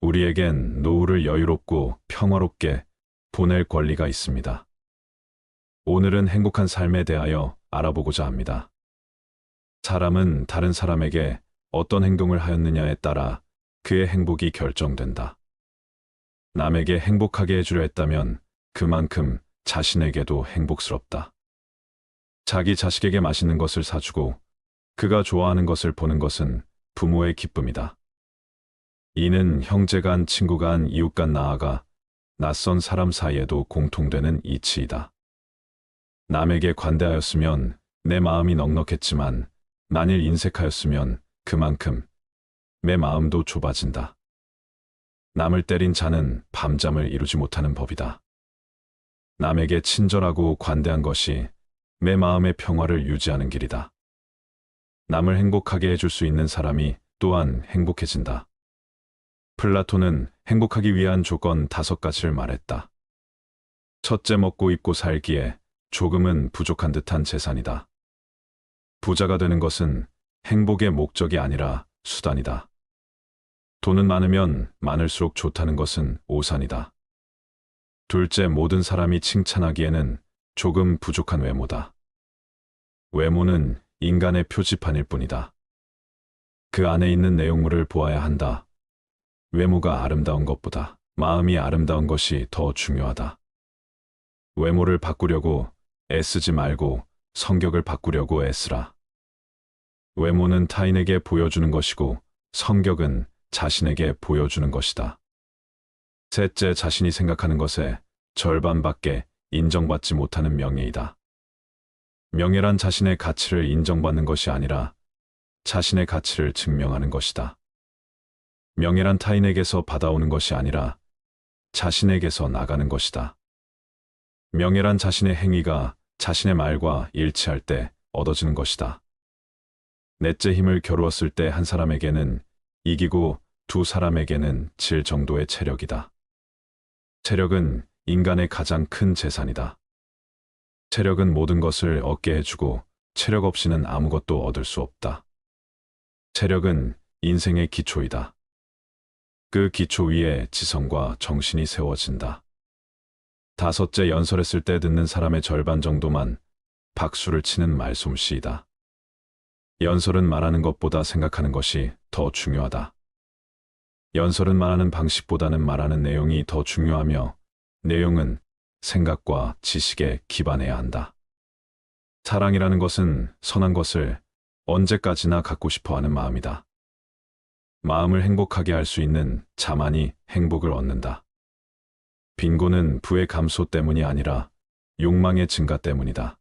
우리에겐 노후를 여유롭고 평화롭게 보낼 권리가 있습니다. 오늘은 행복한 삶에 대하여 알아보고자 합니다. 사람은 다른 사람에게 어떤 행동을 하였느냐에 따라 그의 행복이 결정된다. 남에게 행복하게 해주려 했다면 그만큼 자신에게도 행복스럽다. 자기 자식에게 맛있는 것을 사주고 그가 좋아하는 것을 보는 것은 부모의 기쁨이다. 이는 형제 간, 친구 간, 이웃 간, 나아가 낯선 사람 사이에도 공통되는 이치이다. 남에게 관대하였으면 내 마음이 넉넉했지만 만일 인색하였으면 그만큼 내 마음도 좁아진다. 남을 때린 자는 밤잠을 이루지 못하는 법이다. 남에게 친절하고 관대한 것이 내 마음의 평화를 유지하는 길이다. 남을 행복하게 해줄 수 있는 사람이 또한 행복해진다. 플라톤은 행복하기 위한 조건 5가지를 말했다. 첫째, 먹고 입고 살기에 조금은 부족한 듯한 재산이다. 부자가 되는 것은 행복의 목적이 아니라 수단이다. 돈은 많으면 많을수록 좋다는 것은 오산이다. 둘째, 모든 사람이 칭찬하기에는 조금 부족한 외모다. 외모는 인간의 표지판일 뿐이다. 그 안에 있는 내용물을 보아야 한다. 외모가 아름다운 것보다 마음이 아름다운 것이 더 중요하다. 외모를 바꾸려고 애쓰지 말고 성격을 바꾸려고 애쓰라. 외모는 타인에게 보여주는 것이고 성격은 자신에게 보여주는 것이다. 셋째, 자신이 생각하는 것의 절반밖에 인정받지 못하는 명예이다. 명예란 자신의 가치를 인정받는 것이 아니라 자신의 가치를 증명하는 것이다. 명예란 타인에게서 받아오는 것이 아니라 자신에게서 나가는 것이다. 명예란 자신의 행위가 자신의 말과 일치할 때 얻어지는 것이다. 넷째, 힘을 겨루었을 때 한 사람에게는 이기고 두 사람에게는 질 정도의 체력이다. 체력은 인간의 가장 큰 재산이다. 체력은 모든 것을 얻게 해주고 체력 없이는 아무것도 얻을 수 없다. 체력은 인생의 기초이다. 그 기초 위에 지성과 정신이 세워진다. 다섯째, 연설했을 때 듣는 사람의 절반 정도만 박수를 치는 말솜씨이다. 연설은 말하는 것보다 생각하는 것이 더 중요하다. 연설은 말하는 방식보다는 말하는 내용이 더 중요하며 내용은 생각과 지식에 기반해야 한다. 사랑이라는 것은 선한 것을 언제까지나 갖고 싶어 하는 마음이다. 마음을 행복하게 할 수 있는 자만이 행복을 얻는다. 빈곤은 부의 감소 때문이 아니라 욕망의 증가 때문이다.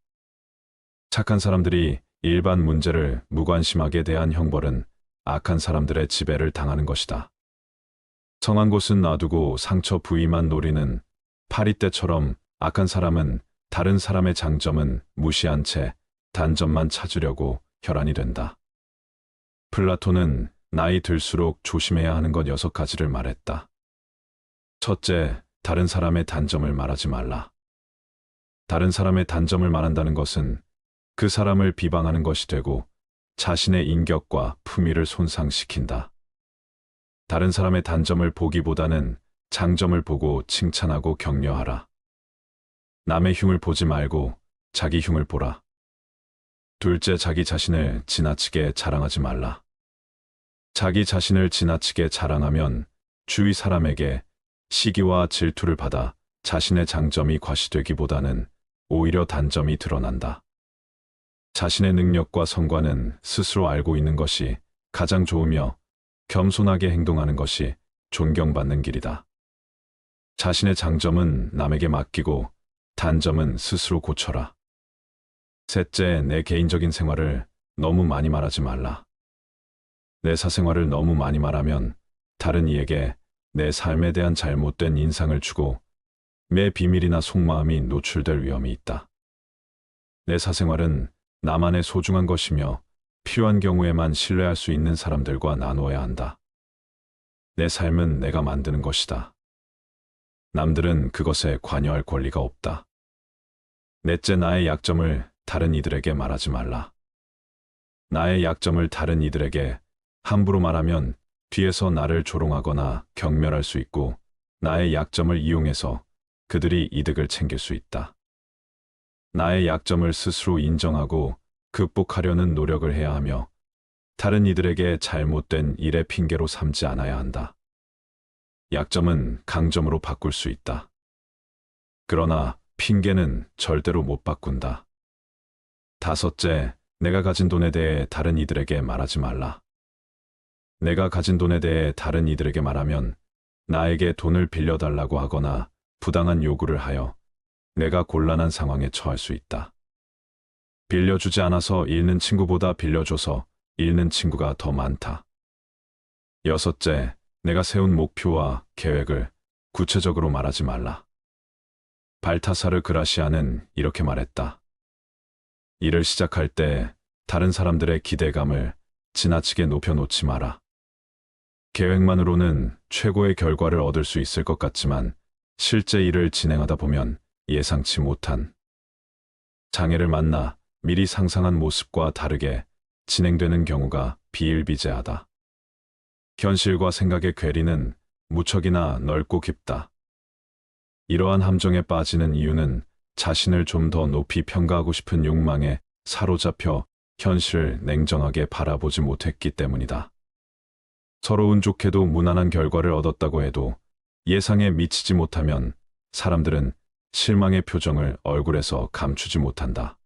착한 사람들이 일반 문제를 무관심하게 대한 형벌은 악한 사람들의 지배를 당하는 것이다. 성한 곳은 놔두고 상처 부위만 노리는 파리떼처럼 악한 사람은 다른 사람의 장점은 무시한 채 단점만 찾으려고 혈안이 된다. 플라톤은 나이 들수록 조심해야 하는 것 6가지를 말했다. 첫째, 다른 사람의 단점을 말하지 말라. 다른 사람의 단점을 말한다는 것은 그 사람을 비방하는 것이 되고 자신의 인격과 품위를 손상시킨다. 다른 사람의 단점을 보기보다는 장점을 보고 칭찬하고 격려하라. 남의 흉을 보지 말고 자기 흉을 보라. 둘째, 자기 자신을 지나치게 자랑하지 말라. 자기 자신을 지나치게 자랑하면 주위 사람에게 시기와 질투를 받아 자신의 장점이 과시되기보다는 오히려 단점이 드러난다. 자신의 능력과 성과는 스스로 알고 있는 것이 가장 좋으며 겸손하게 행동하는 것이 존경받는 길이다. 자신의 장점은 남에게 맡기고 단점은 스스로 고쳐라. 셋째, 내 개인적인 생활을 너무 많이 말하지 말라. 내 사생활을 너무 많이 말하면 다른 이에게 내 삶에 대한 잘못된 인상을 주고 내 비밀이나 속마음이 노출될 위험이 있다. 내 사생활은 나만의 소중한 것이며 필요한 경우에만 신뢰할 수 있는 사람들과 나누어야 한다. 내 삶은 내가 만드는 것이다. 남들은 그것에 관여할 권리가 없다. 넷째, 나의 약점을 다른 이들에게 말하지 말라. 나의 약점을 다른 이들에게 함부로 말하면 뒤에서 나를 조롱하거나 경멸할 수 있고 나의 약점을 이용해서 그들이 이득을 챙길 수 있다. 나의 약점을 스스로 인정하고 극복하려는 노력을 해야 하며 다른 이들에게 잘못된 일의 핑계로 삼지 않아야 한다. 약점은 강점으로 바꿀 수 있다. 그러나 핑계는 절대로 못 바꾼다. 다섯째, 내가 가진 돈에 대해 다른 이들에게 말하지 말라. 내가 가진 돈에 대해 다른 이들에게 말하면 나에게 돈을 빌려달라고 하거나 부당한 요구를 하여 내가 곤란한 상황에 처할 수 있다. 빌려주지 않아서 잃는 친구보다 빌려줘서 잃는 친구가 더 많다. 여섯째, 내가 세운 목표와 계획을 구체적으로 말하지 말라. 발타사르 그라시아는 이렇게 말했다. 일을 시작할 때 다른 사람들의 기대감을 지나치게 높여놓지 마라. 계획만으로는 최고의 결과를 얻을 수 있을 것 같지만 실제 일을 진행하다 보면 예상치 못한 장애를 만나 미리 상상한 모습과 다르게 진행되는 경우가 비일비재하다. 현실과 생각의 괴리는 무척이나 넓고 깊다. 이러한 함정에 빠지는 이유는 자신을 좀 더 높이 평가하고 싶은 욕망에 사로잡혀 현실을 냉정하게 바라보지 못했기 때문이다. 서로 운 좋게도 무난한 결과를 얻었다고 해도 예상에 미치지 못하면 사람들은 실망의 표정을 얼굴에서 감추지 못한다.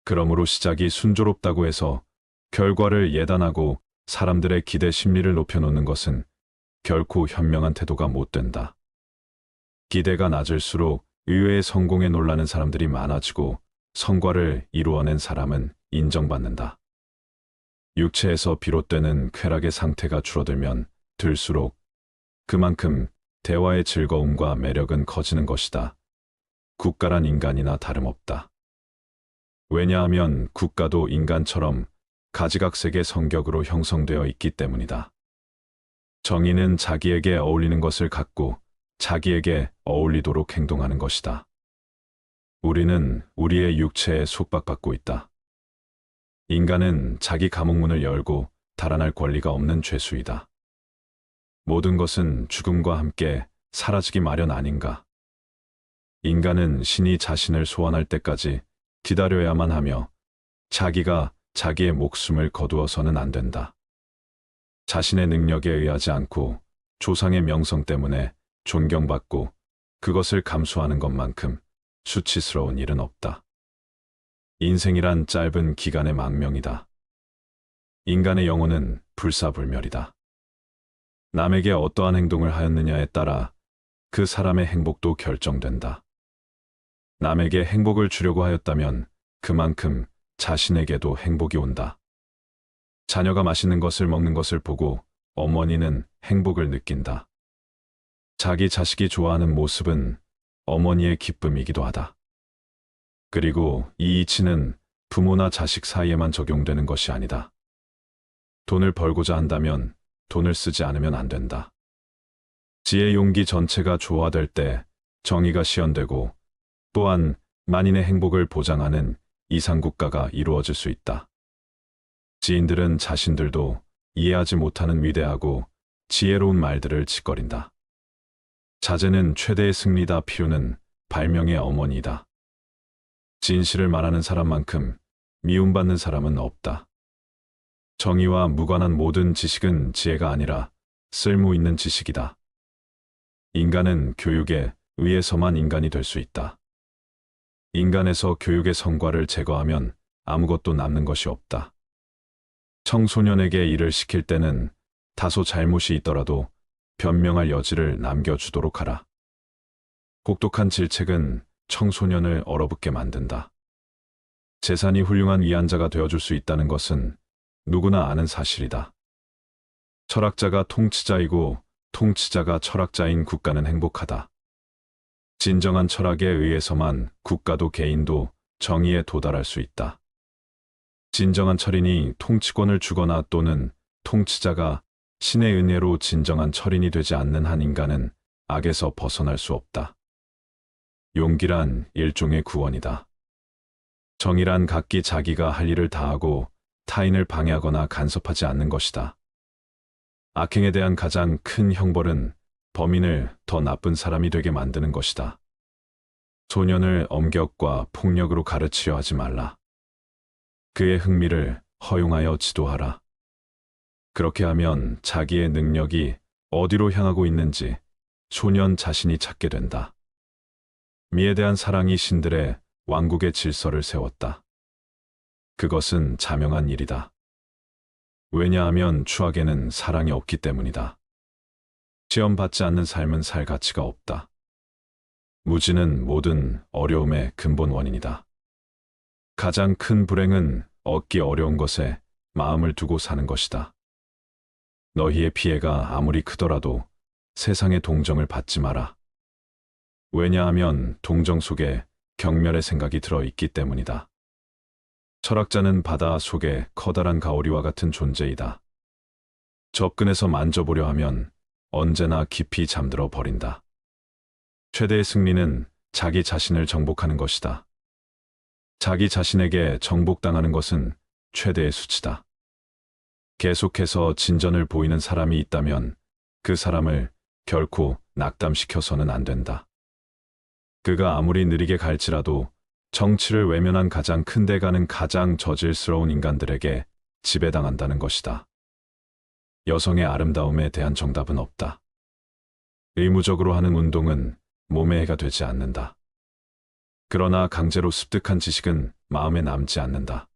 그러므로 시작이 순조롭다고 해서 결과를 예단하고 사람들의 기대 심리를 높여놓는 것은 결코 현명한 태도가 못 된다. 기대가 낮을수록 의외의 성공에 놀라는 사람들이 많아지고 성과를 이루어낸 사람은 인정받는다. 육체에서 비롯되는 쾌락의 상태가 줄어들면 들수록 그만큼 대화의 즐거움과 매력은 커지는 것이다. 국가란 인간이나 다름없다. 왜냐하면 국가도 인간처럼 가지각색의 성격으로 형성되어 있기 때문이다. 정의는 자기에게 어울리는 것을 갖고 자기에게 어울리도록 행동하는 것이다. 우리는 우리의 육체에 속박받고 있다. 인간은 자기 감옥문을 열고 달아날 권리가 없는 죄수이다. 모든 것은 죽음과 함께 사라지기 마련 아닌가. 인간은 신이 자신을 소환할 때까지 기다려야만 하며 자기가 자기의 목숨을 거두어서는 안 된다. 자신의 능력에 의하지 않고 조상의 명성 때문에 존경받고 그것을 감수하는 것만큼 수치스러운 일은 없다. 인생이란 짧은 기간의 망명이다. 인간의 영혼은 불사불멸이다. 남에게 어떠한 행동을 하였느냐에 따라 그 사람의 행복도 결정된다. 남에게 행복을 주려고 하였다면 그만큼 자신에게도 행복이 온다. 자녀가 맛있는 것을 먹는 것을 보고 어머니는 행복을 느낀다. 자기 자식이 좋아하는 모습은 어머니의 기쁨이기도 하다. 그리고 이 이치는 부모나 자식 사이에만 적용되는 것이 아니다. 돈을 벌고자 한다면 돈을 쓰지 않으면 안 된다. 지혜 용기 전체가 조화될 때 정의가 시현되고 또한 만인의 행복을 보장하는 이상국가가 이루어질 수 있다. 지인들은 자신들도 이해하지 못하는 위대하고 지혜로운 말들을 짓거린다. 자제는 최대의 승리다. 필요는 발명의 어머니다. 진실을 말하는 사람만큼 미움받는 사람은 없다. 정의와 무관한 모든 지식은 지혜가 아니라 쓸모 있는 지식이다. 인간은 교육에 의해서만 인간이 될 수 있다. 인간에서 교육의 성과를 제거하면 아무것도 남는 것이 없다. 청소년에게 일을 시킬 때는 다소 잘못이 있더라도 변명할 여지를 남겨주도록 하라. 혹독한 질책은 청소년을 얼어붙게 만든다. 재산이 훌륭한 위안자가 되어줄 수 있다는 것은 누구나 아는 사실이다. 철학자가 통치자이고 통치자가 철학자인 국가는 행복하다. 진정한 철학에 의해서만 국가도 개인도 정의에 도달할 수 있다. 진정한 철인이 통치권을 주거나 또는 통치자가 신의 은혜로 진정한 철인이 되지 않는 한 인간은 악에서 벗어날 수 없다. 용기란 일종의 구원이다. 정의란 각기 자기가 할 일을 다하고 타인을 방해하거나 간섭하지 않는 것이다. 악행에 대한 가장 큰 형벌은 범인을 더 나쁜 사람이 되게 만드는 것이다. 소년을 엄격과 폭력으로 가르치려 하지 말라. 그의 흥미를 허용하여 지도하라. 그렇게 하면 자기의 능력이 어디로 향하고 있는지 소년 자신이 찾게 된다. 미에 대한 사랑이 신들의 왕국의 질서를 세웠다. 그것은 자명한 일이다. 왜냐하면 추악에는 사랑이 없기 때문이다. 시험받지 않는 삶은 살 가치가 없다. 무지는 모든 어려움의 근본 원인이다. 가장 큰 불행은 얻기 어려운 것에 마음을 두고 사는 것이다. 너희의 피해가 아무리 크더라도 세상의 동정을 받지 마라. 왜냐하면 동정 속에 경멸의 생각이 들어있기 때문이다. 철학자는 바다 속에 커다란 가오리와 같은 존재이다. 접근해서 만져보려 하면 언제나 깊이 잠들어 버린다. 최대의 승리는 자기 자신을 정복하는 것이다. 자기 자신에게 정복당하는 것은 최대의 수치다. 계속해서 진전을 보이는 사람이 있다면 그 사람을 결코 낙담시켜서는 안 된다. 그가 아무리 느리게 갈지라도 정치를 외면한 가장 큰 대가는 가장 저질스러운 인간들에게 지배당한다는 것이다. 여성의 아름다움에 대한 정답은 없다. 의무적으로 하는 운동은 몸에 해가 되지 않는다. 그러나 강제로 습득한 지식은 마음에 남지 않는다.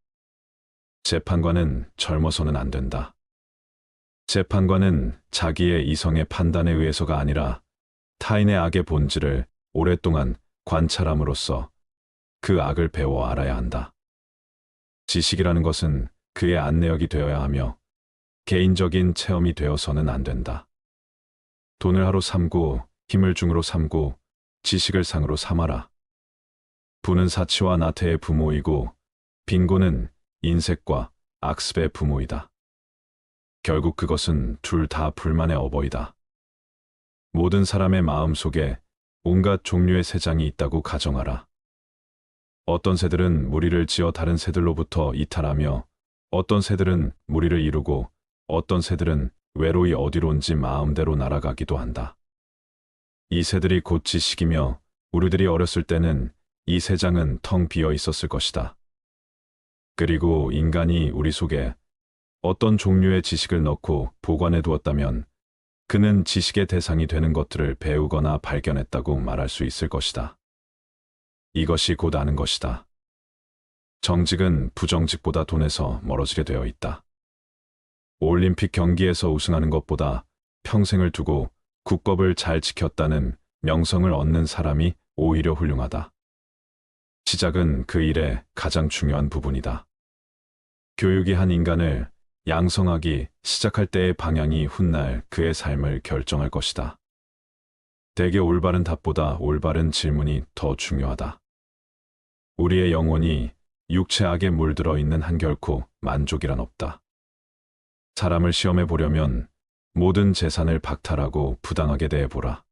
재판관은 젊어서는 안 된다. 재판관은 자기의 이성의 판단에 의해서가 아니라 타인의 악의 본질을 오랫동안 관찰함으로써 그 악을 배워 알아야 한다. 지식이라는 것은 그의 안내역이 되어야 하며 개인적인 체험이 되어서는 안 된다. 돈을 하로 삼고 힘을 중으로 삼고 지식을 상으로 삼아라. 부는 사치와 나태의 부모이고 빈곤은 인색과 악습의 부모이다. 결국 그것은 둘 다 불만의 어버이다. 모든 사람의 마음 속에 온갖 종류의 새장이 있다고 가정하라. 어떤 새들은 무리를 지어 다른 새들로부터 이탈하며 어떤 새들은 무리를 이루고 어떤 새들은 외로이 어디론지 마음대로 날아가기도 한다. 이 새들이 곧 지식이며 우리들이 어렸을 때는 이 새장은 텅 비어 있었을 것이다. 그리고 인간이 우리 속에 어떤 종류의 지식을 넣고 보관해 두었다면 그는 지식의 대상이 되는 것들을 배우거나 발견했다고 말할 수 있을 것이다. 이것이 곧 아는 것이다. 정직은 부정직보다 돈에서 멀어지게 되어 있다. 올림픽 경기에서 우승하는 것보다 평생을 두고 국법을 잘 지켰다는 명성을 얻는 사람이 오히려 훌륭하다. 시작은 그 일의 가장 중요한 부분이다. 교육이 한 인간을 양성하기 시작할 때의 방향이 훗날 그의 삶을 결정할 것이다. 대개 올바른 답보다 올바른 질문이 더 중요하다. 우리의 영혼이 육체악에 물들어 있는 한 결코 만족이란 없다. 사람을 시험해 보려면 모든 재산을 박탈하고 부당하게 대해보라.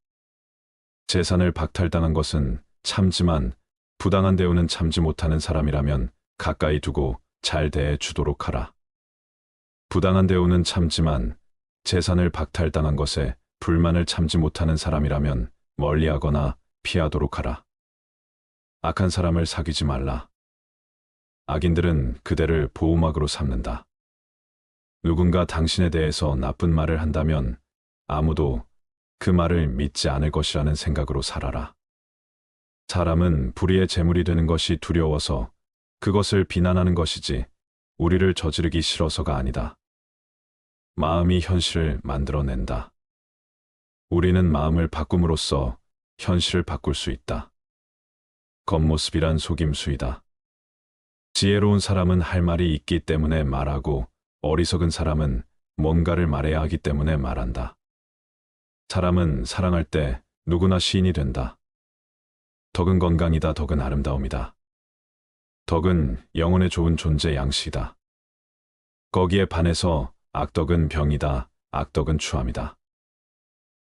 재산을 박탈당한 것은 참지만 부당한 대우는 참지 못하는 사람이라면 가까이 두고 잘 대해 주도록 하라. 부당한 대우는 참지만 재산을 박탈당한 것에 불만을 참지 못하는 사람이라면 멀리하거나 피하도록 하라. 악한 사람을 사귀지 말라. 악인들은 그대를 보호막으로 삼는다. 누군가 당신에 대해서 나쁜 말을 한다면 아무도 그 말을 믿지 않을 것이라는 생각으로 살아라. 사람은 불의의 제물이 되는 것이 두려워서 그것을 비난하는 것이지 우리를 저지르기 싫어서가 아니다. 마음이 현실을 만들어낸다. 우리는 마음을 바꿈으로써 현실을 바꿀 수 있다. 겉모습이란 속임수이다. 지혜로운 사람은 할 말이 있기 때문에 말하고 어리석은 사람은 뭔가를 말해야 하기 때문에 말한다. 사람은 사랑할 때 누구나 시인이 된다. 덕은 건강이다. 덕은 아름다움이다. 덕은 영혼에 좋은 존재 양식이다. 거기에 반해서 악덕은 병이다. 악덕은 추함이다.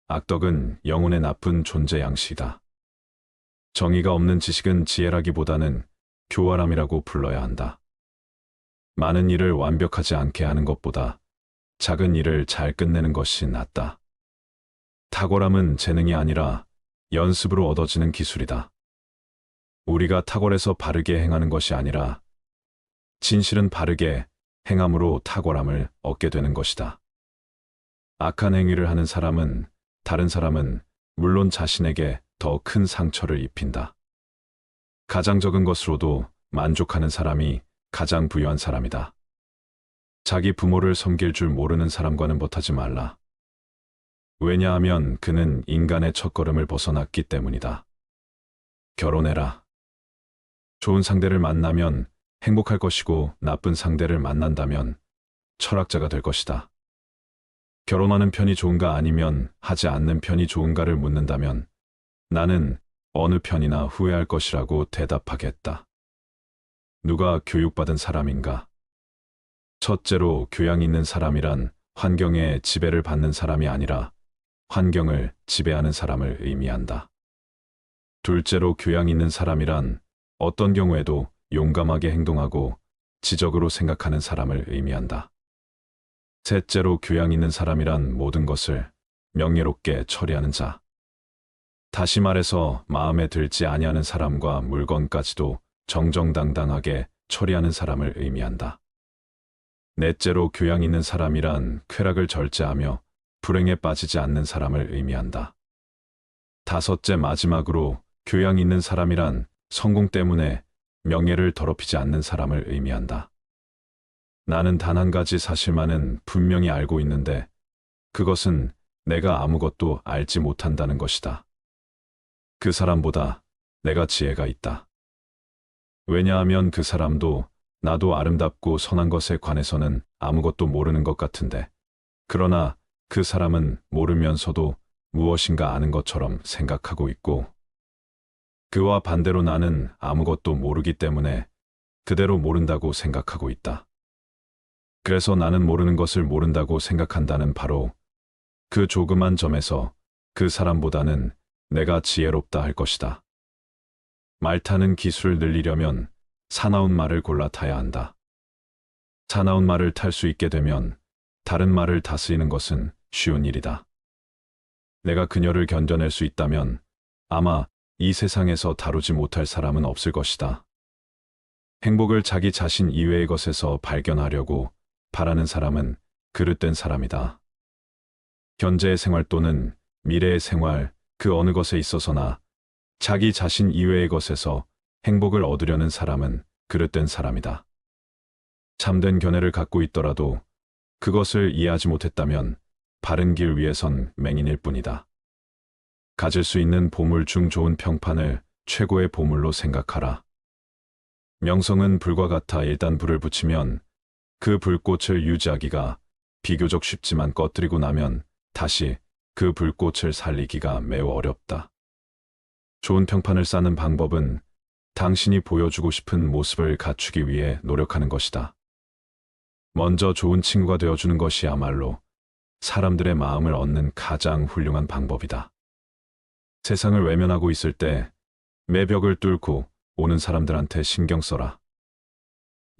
악덕은 영혼의 나쁜 존재 양식이다. 정의가 없는 지식은 지혜라기보다는 교활함이라고 불러야 한다. 많은 일을 완벽하지 않게 하는 것보다 작은 일을 잘 끝내는 것이 낫다. 탁월함은 재능이 아니라 연습으로 얻어지는 기술이다. 우리가 탁월해서 바르게 행하는 것이 아니라 진실은 바르게 행함으로 탁월함을 얻게 되는 것이다. 악한 행위를 하는 사람은 다른 사람은 물론 자신에게 더 큰 상처를 입힌다. 가장 적은 것으로도 만족하는 사람이 가장 부유한 사람이다. 자기 부모를 섬길 줄 모르는 사람과는 못하지 말라. 왜냐하면 그는 인간의 첫걸음을 벗어났기 때문이다. 결혼해라. 좋은 상대를 만나면 행복할 것이고 나쁜 상대를 만난다면 철학자가 될 것이다. 결혼하는 편이 좋은가 아니면 하지 않는 편이 좋은가를 묻는다면 나는 어느 편이나 후회할 것이라고 대답하겠다. 누가 교육받은 사람인가? 첫째로 교양 있는 사람이란 환경에 지배를 받는 사람이 아니라 환경을 지배하는 사람을 의미한다. 둘째로 교양 있는 사람이란 어떤 경우에도 용감하게 행동하고 지적으로 생각하는 사람을 의미한다. 셋째로 교양 있는 사람이란 모든 것을 명예롭게 처리하는 자. 다시 말해서 마음에 들지 아니하는 사람과 물건까지도 정정당당하게 처리하는 사람을 의미한다. 넷째로 교양 있는 사람이란 쾌락을 절제하며 불행에 빠지지 않는 사람을 의미한다. 다섯째 마지막으로 교양 있는 사람이란 성공 때문에 명예를 더럽히지 않는 사람을 의미한다. 나는 단 한 가지 사실만은 분명히 알고 있는데 그것은 내가 아무것도 알지 못한다는 것이다. 그 사람보다 내가 지혜가 있다. 왜냐하면 그 사람도 나도 아름답고 선한 것에 관해서는 아무것도 모르는 것 같은데 그러나 그 사람은 모르면서도 무엇인가 아는 것처럼 생각하고 있고 그와 반대로 나는 아무것도 모르기 때문에 그대로 모른다고 생각하고 있다. 그래서 나는 모르는 것을 모른다고 생각한다는 바로 그 조그만 점에서 그 사람보다는 내가 지혜롭다 할 것이다. 말 타는 기술을 늘리려면 사나운 말을 골라 타야 한다. 사나운 말을 탈 수 있게 되면 다른 말을 다스리는 것은 쉬운 일이다. 내가 그녀를 견뎌낼 수 있다면 아마 이 세상에서 다루지 못할 사람은 없을 것이다. 행복을 자기 자신 이외의 것에서 발견하려고 바라는 사람은 그릇된 사람이다. 현재의 생활 또는 미래의 생활 그 어느 것에 있어서나 자기 자신 이외의 것에서 행복을 얻으려는 사람은 그릇된 사람이다. 참된 견해를 갖고 있더라도 그것을 이해하지 못했다면 바른 길 위에선 맹인일 뿐이다. 가질 수 있는 보물 중 좋은 평판을 최고의 보물로 생각하라. 명성은 불과 같아 일단 불을 붙이면 그 불꽃을 유지하기가 비교적 쉽지만 꺼뜨리고 나면 다시 그 불꽃을 살리기가 매우 어렵다. 좋은 평판을 쌓는 방법은 당신이 보여주고 싶은 모습을 갖추기 위해 노력하는 것이다. 먼저 좋은 친구가 되어주는 것이야말로 사람들의 마음을 얻는 가장 훌륭한 방법이다. 세상을 외면하고 있을 때 매벽을 뚫고 오는 사람들한테 신경 써라.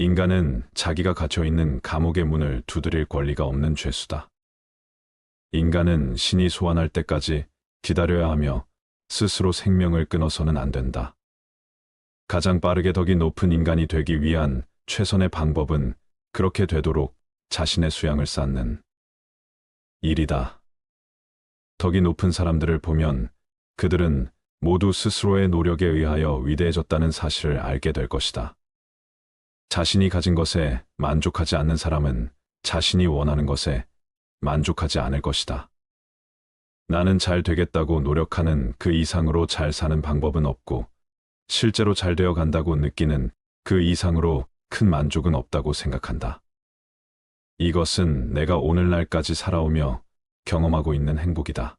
인간은 자기가 갇혀있는 감옥의 문을 두드릴 권리가 없는 죄수다. 인간은 신이 소환할 때까지 기다려야 하며 스스로 생명을 끊어서는 안 된다. 가장 빠르게 덕이 높은 인간이 되기 위한 최선의 방법은 그렇게 되도록 자신의 수양을 쌓는 일이다. 덕이 높은 사람들을 보면 그들은 모두 스스로의 노력에 의하여 위대해졌다는 사실을 알게 될 것이다. 자신이 가진 것에 만족하지 않는 사람은 자신이 원하는 것에 만족하지 않을 것이다. 나는 잘 되겠다고 노력하는 그 이상으로 잘 사는 방법은 없고 실제로 잘 되어 간다고 느끼는 그 이상으로 큰 만족은 없다고 생각한다. 이것은 내가 오늘날까지 살아오며 경험하고 있는 행복이다.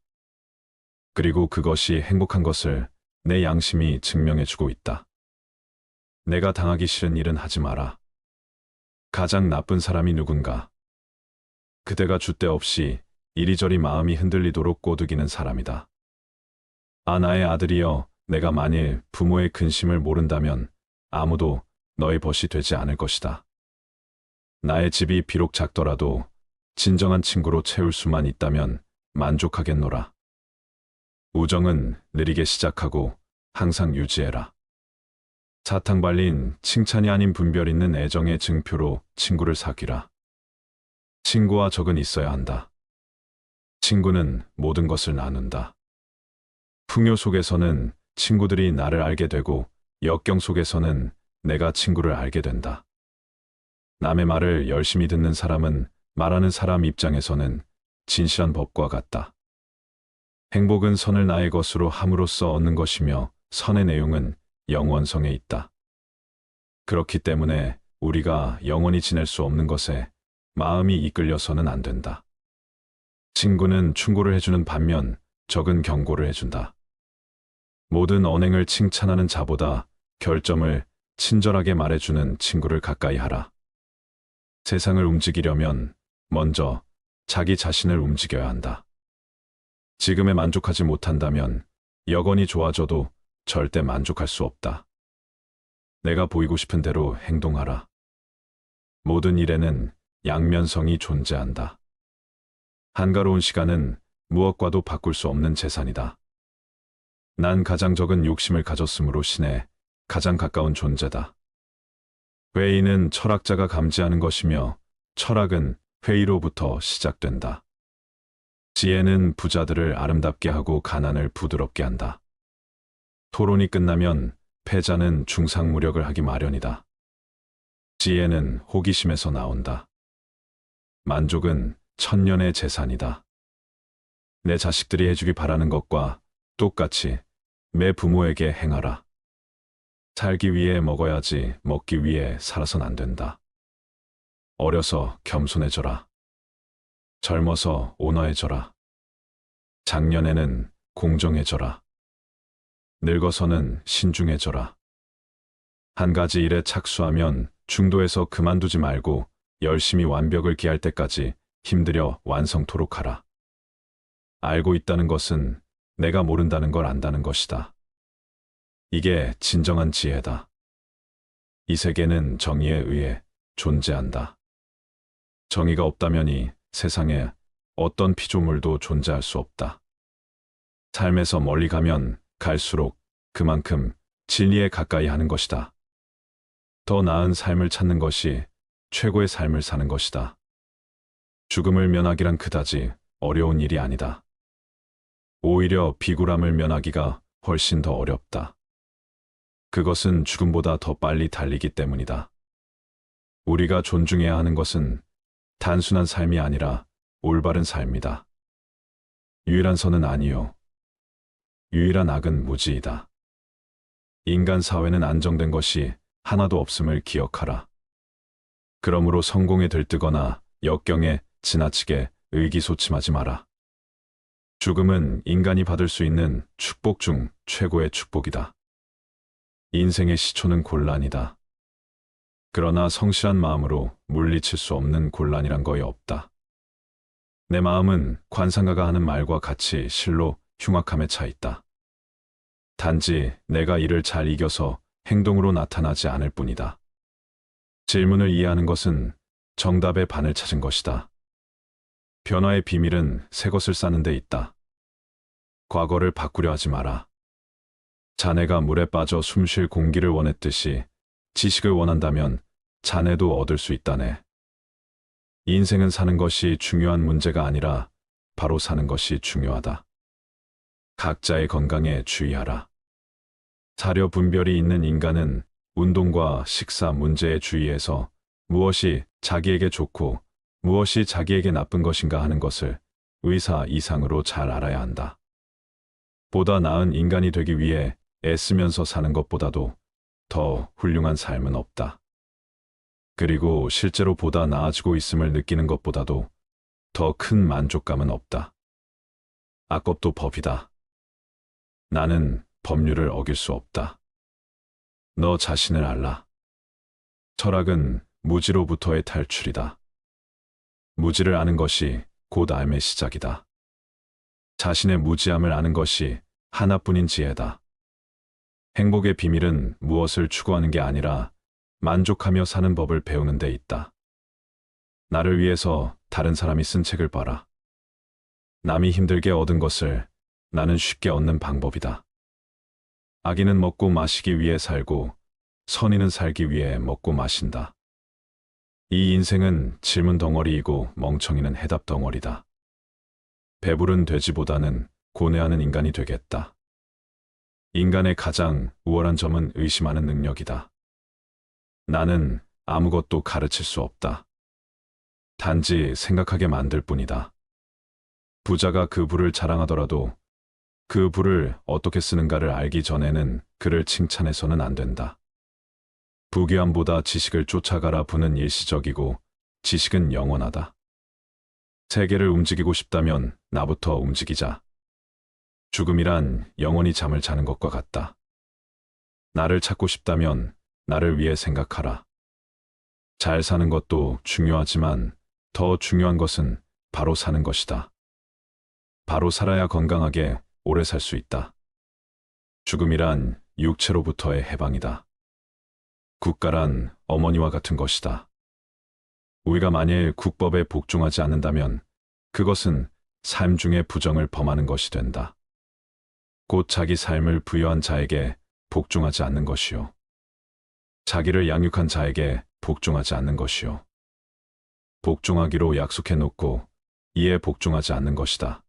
그리고 그것이 행복한 것을 내 양심이 증명해주고 있다. 내가 당하기 싫은 일은 하지 마라. 가장 나쁜 사람이 누군가? 그대가 줏대 없이 이리저리 마음이 흔들리도록 꼬드기는 사람이다. 아, 나의 아들이여, 내가 만일 부모의 근심을 모른다면 아무도 너의 벗이 되지 않을 것이다. 나의 집이 비록 작더라도 진정한 친구로 채울 수만 있다면 만족하겠노라. 우정은 느리게 시작하고 항상 유지해라. 사탕 발린 칭찬이 아닌 분별 있는 애정의 증표로 친구를 사귀라. 친구와 적은 있어야 한다. 친구는 모든 것을 나눈다. 풍요 속에서는 친구들이 나를 알게 되고 역경 속에서는 내가 친구를 알게 된다. 남의 말을 열심히 듣는 사람은 말하는 사람 입장에서는 진실한 법과 같다. 행복은 선을 나의 것으로 함으로써 얻는 것이며 선의 내용은 영원성에 있다. 그렇기 때문에 우리가 영원히 지낼 수 없는 것에 마음이 이끌려서는 안 된다. 친구는 충고를 해주는 반면 적은 경고를 해준다. 모든 언행을 칭찬하는 자보다 결점을 친절하게 말해주는 친구를 가까이 하라. 세상을 움직이려면 먼저 자기 자신을 움직여야 한다. 지금에 만족하지 못한다면 여건이 좋아져도 절대 만족할 수 없다. 내가 보이고 싶은 대로 행동하라. 모든 일에는 양면성이 존재한다. 한가로운 시간은 무엇과도 바꿀 수 없는 재산이다. 난 가장 적은 욕심을 가졌으므로 신에 가장 가까운 존재다. 회의는 철학자가 감지하는 것이며 철학은 회의로부터 시작된다. 지혜는 부자들을 아름답게 하고 가난을 부드럽게 한다. 토론이 끝나면 패자는 중상무력을 하기 마련이다. 지혜는 호기심에서 나온다. 만족은 천년의 재산이다. 내 자식들이 해주기 바라는 것과 똑같이 매 부모에게 행하라. 살기 위해 먹어야지 먹기 위해 살아선 안 된다. 어려서 겸손해져라. 젊어서 온화해져라. 작년에는 공정해져라. 늙어서는 신중해져라. 한 가지 일에 착수하면 중도에서 그만두지 말고 열심히 완벽을 기할 때까지 힘들여 완성토록 하라. 알고 있다는 것은 내가 모른다는 걸 안다는 것이다. 이게 진정한 지혜다. 이 세계는 정의에 의해 존재한다. 정의가 없다면 이 세상에 어떤 피조물도 존재할 수 없다. 삶에서 멀리 가면 갈수록 그만큼 진리에 가까이 하는 것이다. 더 나은 삶을 찾는 것이 최고의 삶을 사는 것이다. 죽음을 면하기란 그다지 어려운 일이 아니다. 오히려 비굴함을 면하기가 훨씬 더 어렵다. 그것은 죽음보다 더 빨리 달리기 때문이다. 우리가 존중해야 하는 것은 단순한 삶이 아니라 올바른 삶이다. 유일한 선은 아니요. 유일한 악은 무지이다. 인간 사회는 안정된 것이 하나도 없음을 기억하라. 그러므로 성공에 들뜨거나 역경에 지나치게 의기소침하지 마라. 죽음은 인간이 받을 수 있는 축복 중 최고의 축복이다. 인생의 시초는 곤란이다. 그러나 성실한 마음으로 물리칠 수 없는 곤란이란 거의 없다. 내 마음은 관상가가 하는 말과 같이 실로 흉악함에 차 있다. 단지 내가 이를 잘 이겨서 행동으로 나타나지 않을 뿐이다. 질문을 이해하는 것은 정답의 반을 찾은 것이다. 변화의 비밀은 새 것을 쌓는 데 있다. 과거를 바꾸려 하지 마라. 자네가 물에 빠져 숨 쉴 공기를 원했듯이 지식을 원한다면 자네도 얻을 수 있다네. 인생은 사는 것이 중요한 문제가 아니라 바로 사는 것이 중요하다. 각자의 건강에 주의하라. 사려 분별이 있는 인간은 운동과 식사 문제에 주의해서 무엇이 자기에게 좋고 무엇이 자기에게 나쁜 것인가 하는 것을 의사 이상으로 잘 알아야 한다. 보다 나은 인간이 되기 위해 애쓰면서 사는 것보다도 더 훌륭한 삶은 없다. 그리고 실제로 보다 나아지고 있음을 느끼는 것보다도 더 큰 만족감은 없다. 악법도 법이다. 나는 법률을 어길 수 없다. 너 자신을 알라. 철학은 무지로부터의 탈출이다. 무지를 아는 것이 곧 삶의 시작이다. 자신의 무지함을 아는 것이 하나뿐인 지혜다. 행복의 비밀은 무엇을 추구하는 게 아니라 만족하며 사는 법을 배우는 데 있다. 나를 위해서 다른 사람이 쓴 책을 봐라. 남이 힘들게 얻은 것을 나는 쉽게 얻는 방법이다. 아기는 먹고 마시기 위해 살고 선인은 살기 위해 먹고 마신다. 이 인생은 질문 덩어리이고 멍청이는 해답 덩어리다. 배부른 돼지보다는 고뇌하는 인간이 되겠다. 인간의 가장 우월한 점은 의심하는 능력이다. 나는 아무것도 가르칠 수 없다. 단지 생각하게 만들 뿐이다. 부자가 그 부를 자랑하더라도 그 부를 어떻게 쓰는가를 알기 전에는 그를 칭찬해서는 안 된다. 부귀함보다 지식을 쫓아가라 부는 일시적이고 지식은 영원하다. 세계를 움직이고 싶다면 나부터 움직이자. 죽음이란 영원히 잠을 자는 것과 같다. 나를 찾고 싶다면 나를 위해 생각하라. 잘 사는 것도 중요하지만 더 중요한 것은 바로 사는 것이다. 바로 살아야 건강하게 오래 살 수 있다. 죽음이란 육체로부터의 해방이다. 국가란 어머니와 같은 것이다. 우리가 만일 국법에 복종하지 않는다면 그것은 삶 중에 부정을 범하는 것이 된다. 곧 자기 삶을 부여한 자에게 복종하지 않는 것이요. 자기를 양육한 자에게 복종하지 않는 것이요. 복종하기로 약속해 놓고 이에 복종하지 않는 것이다.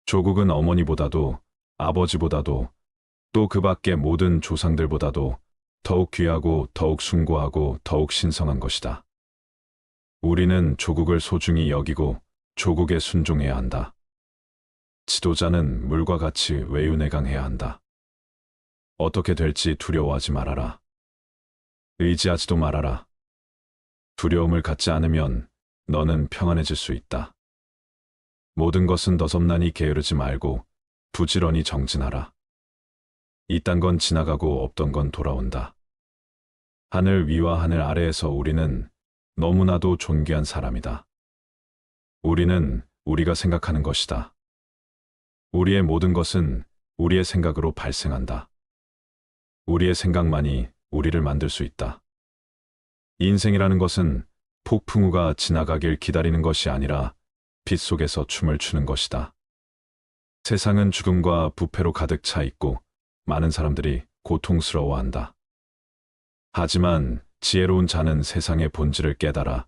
조국은 어머니보다도 아버지보다도 또 그 밖의 모든 조상들보다도 더욱 귀하고 더욱 숭고하고 더욱 신성한 것이다. 우리는 조국을 소중히 여기고 조국에 순종해야 한다. 지도자는 물과 같이 외유내강해야 한다. 어떻게 될지 두려워하지 말아라. 의지하지도 말아라. 두려움을 갖지 않으면 너는 평안해질 수 있다. 모든 것은 너섭나니 게으르지 말고 부지런히 정진하라. 이딴 건 지나가고 없던 건 돌아온다. 하늘 위와 하늘 아래에서 우리는 너무나도 존귀한 사람이다. 우리는 우리가 생각하는 것이다. 우리의 모든 것은 우리의 생각으로 발생한다. 우리의 생각만이 우리를 만들 수 있다. 인생이라는 것은 폭풍우가 지나가길 기다리는 것이 아니라 빛 속에서 춤을 추는 것이다. 세상은 죽음과 부패로 가득 차 있고 많은 사람들이 고통스러워한다. 하지만 지혜로운 자는 세상의 본질을 깨달아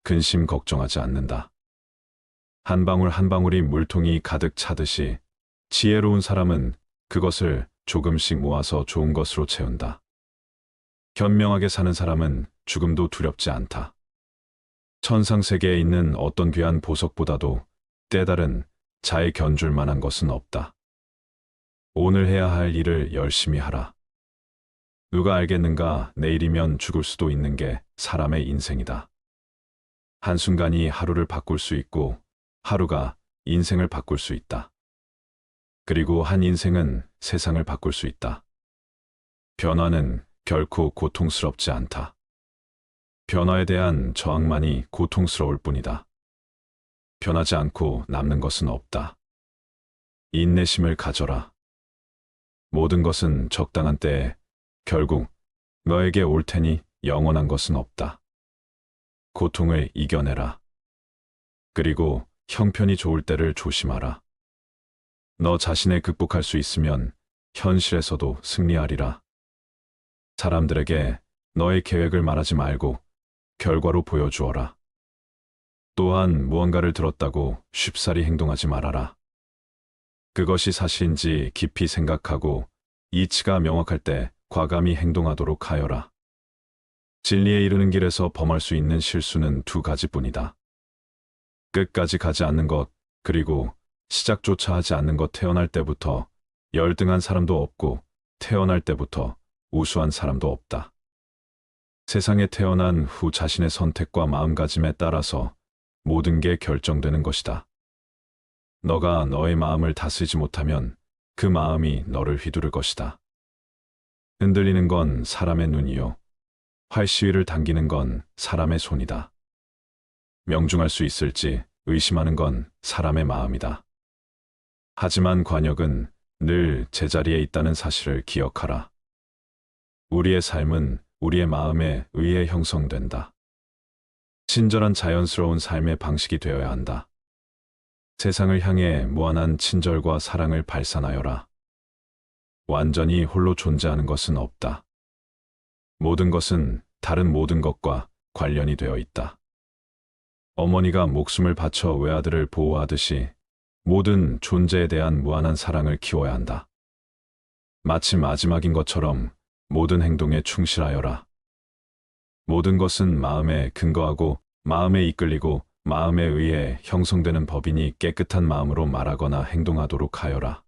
근심 걱정하지 않는다. 한 방울 한 방울이 물통이 가득 차듯이 지혜로운 사람은 그것을 조금씩 모아서 좋은 것으로 채운다. 현명하게 사는 사람은 죽음도 두렵지 않다. 천상세계에 있는 어떤 귀한 보석보다도 때다른 자에 견줄 만한 것은 없다. 오늘 해야 할 일을 열심히 하라. 누가 알겠는가 내일이면 죽을 수도 있는 게 사람의 인생이다. 한순간이 하루를 바꿀 수 있고 하루가 인생을 바꿀 수 있다. 그리고 한 인생은 세상을 바꿀 수 있다. 변화는 결코 고통스럽지 않다. 변화에 대한 저항만이 고통스러울 뿐이다. 변하지 않고 남는 것은 없다. 인내심을 가져라. 모든 것은 적당한 때에 결국 너에게 올 테니 영원한 것은 없다. 고통을 이겨내라. 그리고 형편이 좋을 때를 조심하라. 너 자신을 극복할 수 있으면 현실에서도 승리하리라. 사람들에게 너의 계획을 말하지 말고 결과로 보여주어라. 또한 무언가를 들었다고 쉽사리 행동하지 말아라. 그것이 사실인지 깊이 생각하고 이치가 명확할 때 과감히 행동하도록 하여라. 진리에 이르는 길에서 범할 수 있는 실수는 두 가지뿐이다. 끝까지 가지 않는 것, 그리고 시작조차 하지 않는 것. 태어날 때부터 열등한 사람도 없고 태어날 때부터 우수한 사람도 없다. 세상에 태어난 후 자신의 선택과 마음가짐에 따라서 모든 게 결정되는 것이다. 너가 너의 마음을 다스리지 못하면 그 마음이 너를 휘두를 것이다. 흔들리는 건 사람의 눈이요. 활시위를 당기는 건 사람의 손이다. 명중할 수 있을지 의심하는 건 사람의 마음이다. 하지만 관역은 늘 제자리에 있다는 사실을 기억하라. 우리의 삶은 우리의 마음에 의해 형성된다. 친절한 자연스러운 삶의 방식이 되어야 한다. 세상을 향해 무한한 친절과 사랑을 발산하여라. 완전히 홀로 존재하는 것은 없다. 모든 것은 다른 모든 것과 관련이 되어 있다. 어머니가 목숨을 바쳐 외아들을 보호하듯이 모든 존재에 대한 무한한 사랑을 키워야 한다. 마치 마지막인 것처럼 모든 행동에 충실하여라. 모든 것은 마음에 근거하고 마음에 이끌리고 마음에 의해 형성되는 법이니 깨끗한 마음으로 말하거나 행동하도록 하여라.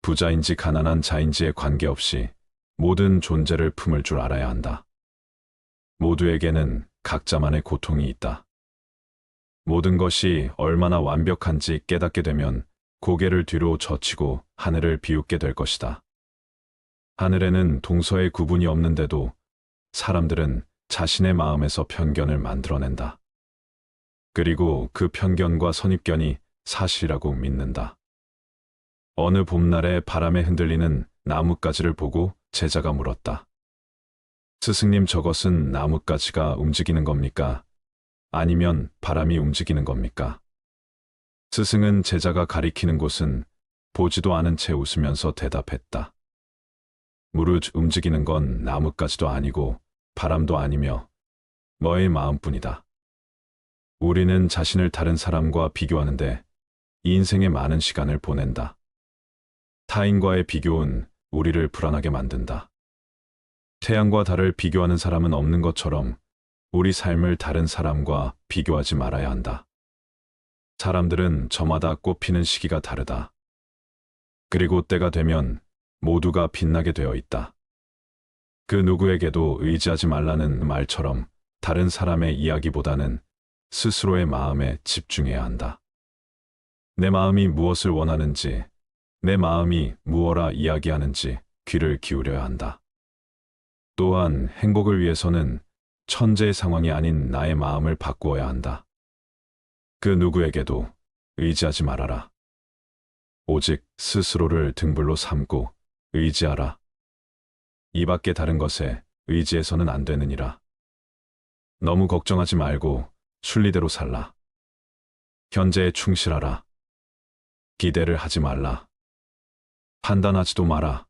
부자인지 가난한 자인지에 관계없이 모든 존재를 품을 줄 알아야 한다. 모두에게는 각자만의 고통이 있다. 모든 것이 얼마나 완벽한지 깨닫게 되면 고개를 뒤로 젖히고 하늘을 비웃게 될 것이다. 하늘에는 동서의 구분이 없는데도 사람들은 자신의 마음에서 편견을 만들어낸다. 그리고 그 편견과 선입견이 사실이라고 믿는다. 어느 봄날에 바람에 흔들리는 나뭇가지를 보고 제자가 물었다. 스승님, 저것은 나뭇가지가 움직이는 겁니까? 아니면 바람이 움직이는 겁니까? 스승은 제자가 가리키는 곳은 보지도 않은 채 웃으면서 대답했다. 무릇 움직이는 건 나뭇가지도 아니고 바람도 아니며 너의 마음뿐이다. 우리는 자신을 다른 사람과 비교하는데 인생의 많은 시간을 보낸다. 타인과의 비교는 우리를 불안하게 만든다. 태양과 달을 비교하는 사람은 없는 것처럼 우리 삶을 다른 사람과 비교하지 말아야 한다. 사람들은 저마다 꽃피는 시기가 다르다. 그리고 때가 되면 모두가 빛나게 되어 있다. 그 누구에게도 의지하지 말라는 말처럼 다른 사람의 이야기보다는 스스로의 마음에 집중해야 한다. 내 마음이 무엇을 원하는지, 내 마음이 무엇라 이야기하는지 귀를 기울여야 한다. 또한 행복을 위해서는 천재의 상황이 아닌 나의 마음을 바꾸어야 한다. 그 누구에게도 의지하지 말아라. 오직 스스로를 등불로 삼고 의지하라. 이 밖에 다른 것에 의지해서는 안 되느니라. 너무 걱정하지 말고 순리대로 살라. 현재에 충실하라. 기대를 하지 말라. 판단하지도 마라.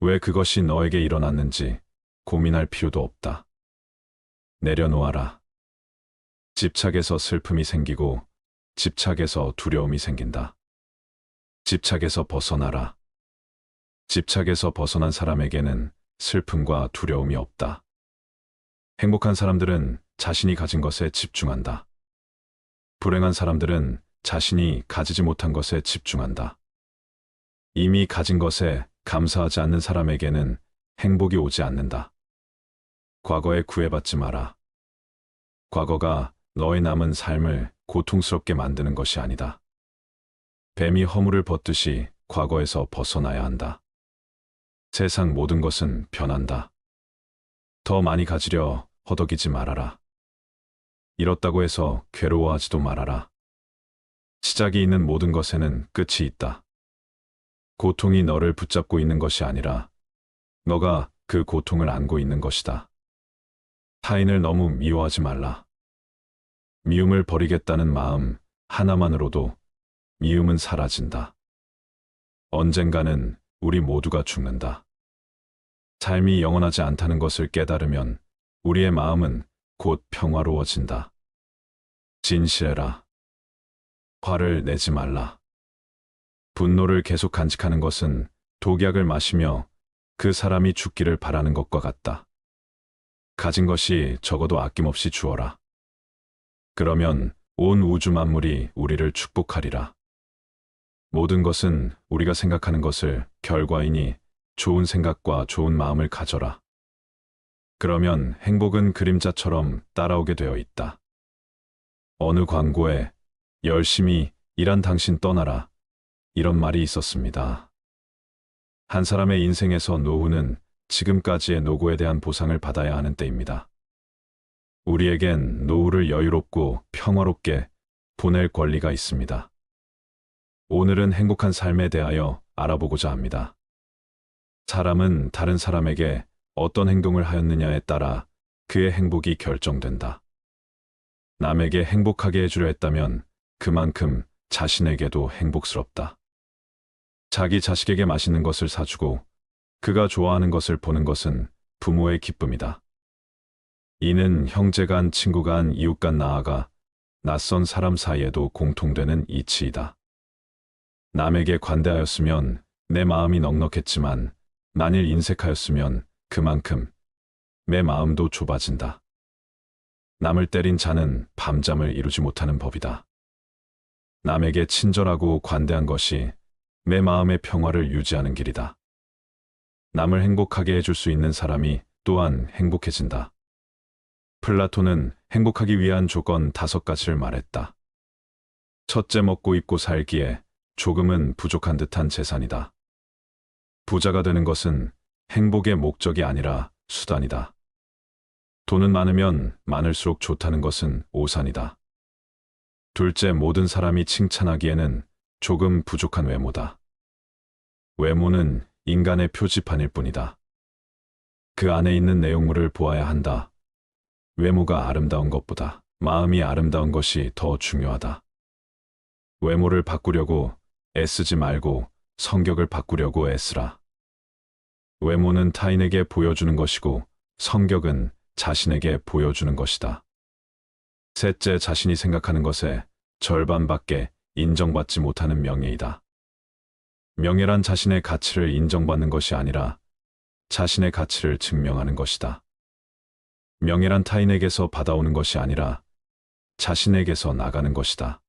왜 그것이 너에게 일어났는지 고민할 필요도 없다. 내려놓아라. 집착에서 슬픔이 생기고 집착에서 두려움이 생긴다. 집착에서 벗어나라. 집착에서 벗어난 사람에게는 슬픔과 두려움이 없다. 행복한 사람들은 자신이 가진 것에 집중한다. 불행한 사람들은 자신이 가지지 못한 것에 집중한다. 이미 가진 것에 감사하지 않는 사람에게는 행복이 오지 않는다. 과거에 구애받지 마라. 과거가 너의 남은 삶을 고통스럽게 만드는 것이 아니다. 뱀이 허물을 벗듯이 과거에서 벗어나야 한다. 세상 모든 것은 변한다. 더 많이 가지려 허덕이지 말아라. 잃었다고 해서 괴로워하지도 말아라. 시작이 있는 모든 것에는 끝이 있다. 고통이 너를 붙잡고 있는 것이 아니라 너가 그 고통을 안고 있는 것이다. 타인을 너무 미워하지 말라. 미움을 버리겠다는 마음 하나만으로도 미움은 사라진다. 언젠가는 우리 모두가 죽는다. 삶이 영원하지 않다는 것을 깨달으면 우리의 마음은 곧 평화로워진다. 진실해라. 화를 내지 말라. 분노를 계속 간직하는 것은 독약을 마시며 그 사람이 죽기를 바라는 것과 같다. 가진 것이 적어도 아낌없이 주어라. 그러면 온 우주 만물이 우리를 축복하리라. 모든 것은 우리가 생각하는 것을 결과이니 좋은 생각과 좋은 마음을 가져라. 그러면 행복은 그림자처럼 따라오게 되어 있다. 어느 광고에 열심히 일한 당신 떠나라. 이런 말이 있었습니다. 한 사람의 인생에서 노후는 지금까지의 노고에 대한 보상을 받아야 하는 때입니다. 우리에겐 노후를 여유롭고 평화롭게 보낼 권리가 있습니다. 오늘은 행복한 삶에 대하여 알아보고자 합니다. 사람은 다른 사람에게 어떤 행동을 하였느냐에 따라 그의 행복이 결정된다. 남에게 행복하게 해주려 했다면 그만큼 자신에게도 행복스럽다. 자기 자식에게 맛있는 것을 사주고 그가 좋아하는 것을 보는 것은 부모의 기쁨이다. 이는 형제 간, 친구 간, 이웃 간, 나아가 낯선 사람 사이에도 공통되는 이치이다. 남에게 관대하였으면 내 마음이 넉넉했지만 만일 인색하였으면 그만큼 내 마음도 좁아진다. 남을 때린 자는 밤잠을 이루지 못하는 법이다. 남에게 친절하고 관대한 것이 내 마음의 평화를 유지하는 길이다. 남을 행복하게 해줄 수 있는 사람이 또한 행복해진다. 플라톤은 행복하기 위한 조건 5가지를 말했다. 첫째, 먹고 입고 살기에 조금은 부족한 듯한 재산이다. 부자가 되는 것은 행복의 목적이 아니라 수단이다. 돈은 많으면 많을수록 좋다는 것은 오산이다. 둘째, 모든 사람이 칭찬하기에는 조금 부족한 외모다. 외모는 인간의 표지판일 뿐이다. 그 안에 있는 내용물을 보아야 한다. 외모가 아름다운 것보다 마음이 아름다운 것이 더 중요하다. 외모를 바꾸려고 애쓰지 말고 성격을 바꾸려고 애쓰라. 외모는 타인에게 보여주는 것이고 성격은 자신에게 보여주는 것이다. 셋째, 자신이 생각하는 것의 절반밖에 인정받지 못하는 명예이다. 명예란 자신의 가치를 인정받는 것이 아니라 자신의 가치를 증명하는 것이다. 명예란 타인에게서 받아오는 것이 아니라 자신에게서 나가는 것이다.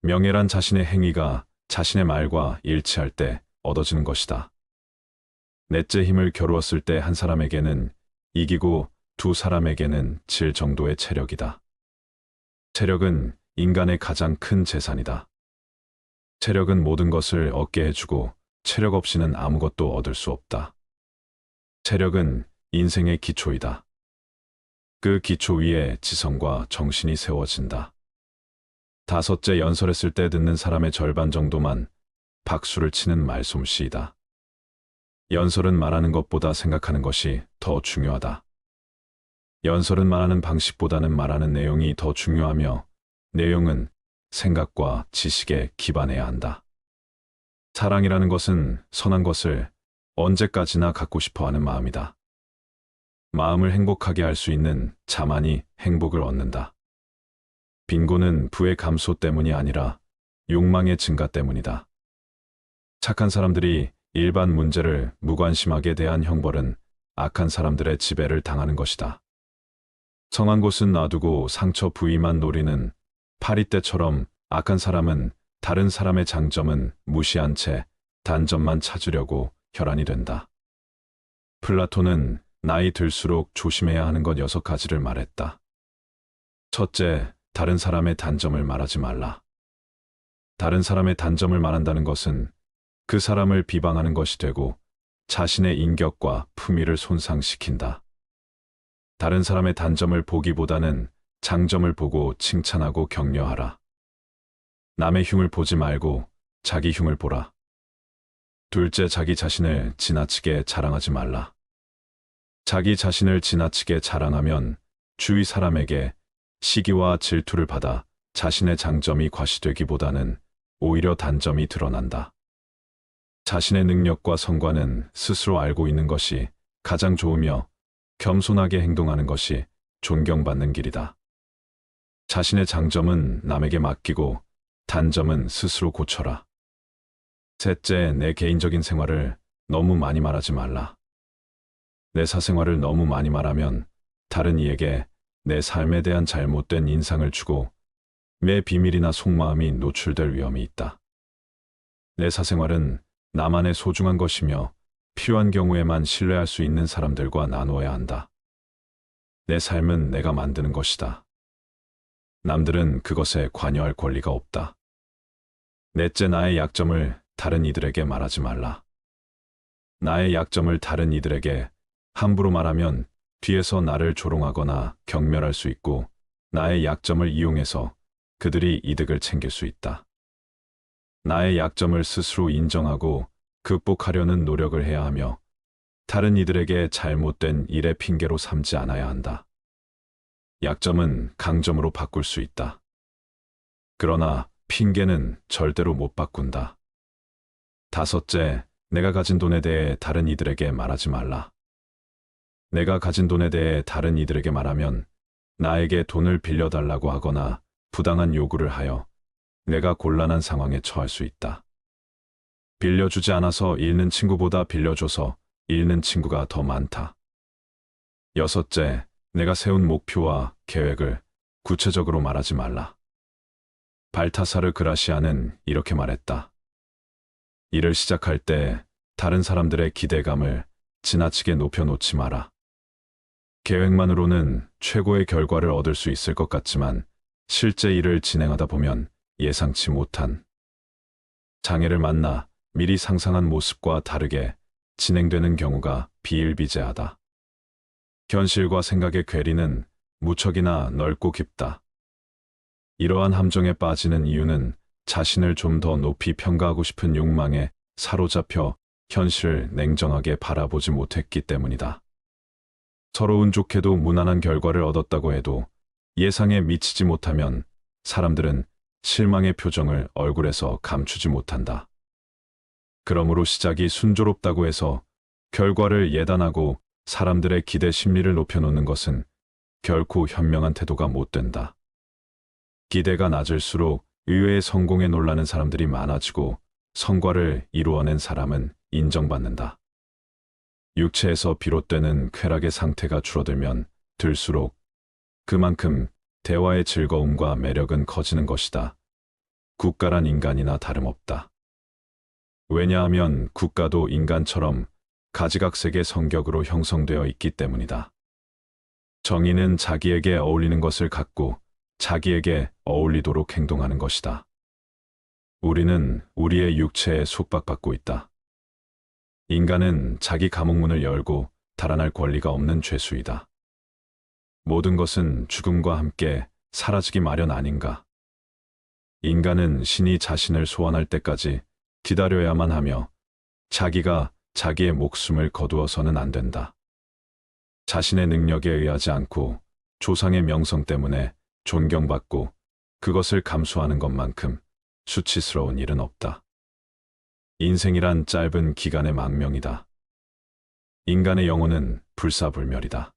명예란 자신의 행위가 자신의 말과 일치할 때 얻어지는 것이다. 넷째, 힘을 겨루었을 때 한 사람에게는 이기고 두 사람에게는 질 정도의 체력이다. 체력은 인간의 가장 큰 재산이다. 체력은 모든 것을 얻게 해주고 체력 없이는 아무것도 얻을 수 없다. 체력은 인생의 기초이다. 그 기초 위에 지성과 정신이 세워진다. 다섯째, 연설했을 때 듣는 사람의 절반 정도만 박수를 치는 말솜씨이다. 연설은 말하는 것보다 생각하는 것이 더 중요하다. 연설은 말하는 방식보다는 말하는 내용이 더 중요하며 내용은 생각과 지식에 기반해야 한다. 사랑이라는 것은 선한 것을 언제까지나 갖고 싶어 하는 마음이다. 마음을 행복하게 할 수 있는 자만이 행복을 얻는다. 빈곤은 부의 감소 때문이 아니라 욕망의 증가 때문이다. 착한 사람들이 일반 문제를 무관심하게 대한 형벌은 악한 사람들의 지배를 당하는 것이다. 성한 곳은 놔두고 상처 부위만 노리는 파리떼처럼 악한 사람은 다른 사람의 장점은 무시한 채 단점만 찾으려고 혈안이 된다. 플라톤은 나이 들수록 조심해야 하는 것 6가지를 말했다. 첫째, 다른 사람의 단점을 말하지 말라. 다른 사람의 단점을 말한다는 것은 그 사람을 비방하는 것이 되고 자신의 인격과 품위를 손상시킨다. 다른 사람의 단점을 보기보다는 장점을 보고 칭찬하고 격려하라. 남의 흉을 보지 말고 자기 흉을 보라. 둘째, 자기 자신을 지나치게 자랑하지 말라. 자기 자신을 지나치게 자랑하면 주위 사람에게 시기와 질투를 받아 자신의 장점이 과시되기보다는 오히려 단점이 드러난다. 자신의 능력과 성과는 스스로 알고 있는 것이 가장 좋으며 겸손하게 행동하는 것이 존경받는 길이다. 자신의 장점은 남에게 맡기고 단점은 스스로 고쳐라. 셋째, 내 개인적인 생활을 너무 많이 말하지 말라. 내 사생활을 너무 많이 말하면 다른 이에게 내 삶에 대한 잘못된 인상을 주고 내 비밀이나 속마음이 노출될 위험이 있다. 내 사생활은 나만의 소중한 것이며 필요한 경우에만 신뢰할 수 있는 사람들과 나누어야 한다. 내 삶은 내가 만드는 것이다. 남들은 그것에 관여할 권리가 없다. 넷째, 나의 약점을 다른 이들에게 말하지 말라. 나의 약점을 다른 이들에게 함부로 말하면 뒤에서 나를 조롱하거나 경멸할 수 있고 나의 약점을 이용해서 그들이 이득을 챙길 수 있다. 나의 약점을 스스로 인정하고 극복하려는 노력을 해야 하며 다른 이들에게 잘못된 일의 핑계로 삼지 않아야 한다. 약점은 강점으로 바꿀 수 있다. 그러나 핑계는 절대로 못 바꾼다. 다섯째, 내가 가진 돈에 대해 다른 이들에게 말하지 말라. 내가 가진 돈에 대해 다른 이들에게 말하면 나에게 돈을 빌려달라고 하거나 부당한 요구를 하여 내가 곤란한 상황에 처할 수 있다. 빌려주지 않아서 잃는 친구보다 빌려줘서 잃는 친구가 더 많다. 여섯째, 내가 세운 목표와 계획을 구체적으로 말하지 말라. 발타사르 그라시아는 이렇게 말했다. 일을 시작할 때 다른 사람들의 기대감을 지나치게 높여놓지 마라. 계획만으로는 최고의 결과를 얻을 수 있을 것 같지만 실제 일을 진행하다 보면 예상치 못한 장애를 만나 미리 상상한 모습과 다르게 진행되는 경우가 비일비재하다. 현실과 생각의 괴리는 무척이나 넓고 깊다. 이러한 함정에 빠지는 이유는 자신을 좀 더 높이 평가하고 싶은 욕망에 사로잡혀 현실을 냉정하게 바라보지 못했기 때문이다. 서로 운 좋게도 무난한 결과를 얻었다고 해도 예상에 미치지 못하면 사람들은 실망의 표정을 얼굴에서 감추지 못한다. 그러므로 시작이 순조롭다고 해서 결과를 예단하고 사람들의 기대 심리를 높여놓는 것은 결코 현명한 태도가 못 된다. 기대가 낮을수록 의외의 성공에 놀라는 사람들이 많아지고 성과를 이루어낸 사람은 인정받는다. 육체에서 비롯되는 쾌락의 상태가 줄어들면 들수록 그만큼 대화의 즐거움과 매력은 커지는 것이다. 국가란 인간이나 다름없다. 왜냐하면 국가도 인간처럼 가지각색의 성격으로 형성되어 있기 때문이다. 정의는 자기에게 어울리는 것을 갖고 자기에게 어울리도록 행동하는 것이다. 우리는 우리의 육체에 속박받고 있다. 인간은 자기 감옥문을 열고 달아날 권리가 없는 죄수이다. 모든 것은 죽음과 함께 사라지기 마련 아닌가. 인간은 신이 자신을 소환할 때까지 기다려야만 하며 자기가 자기의 목숨을 거두어서는 안 된다. 자신의 능력에 의하지 않고 조상의 명성 때문에 존경받고 그것을 감수하는 것만큼 수치스러운 일은 없다. 인생이란 짧은 기간의 망명이다. 인간의 영혼은 불사불멸이다.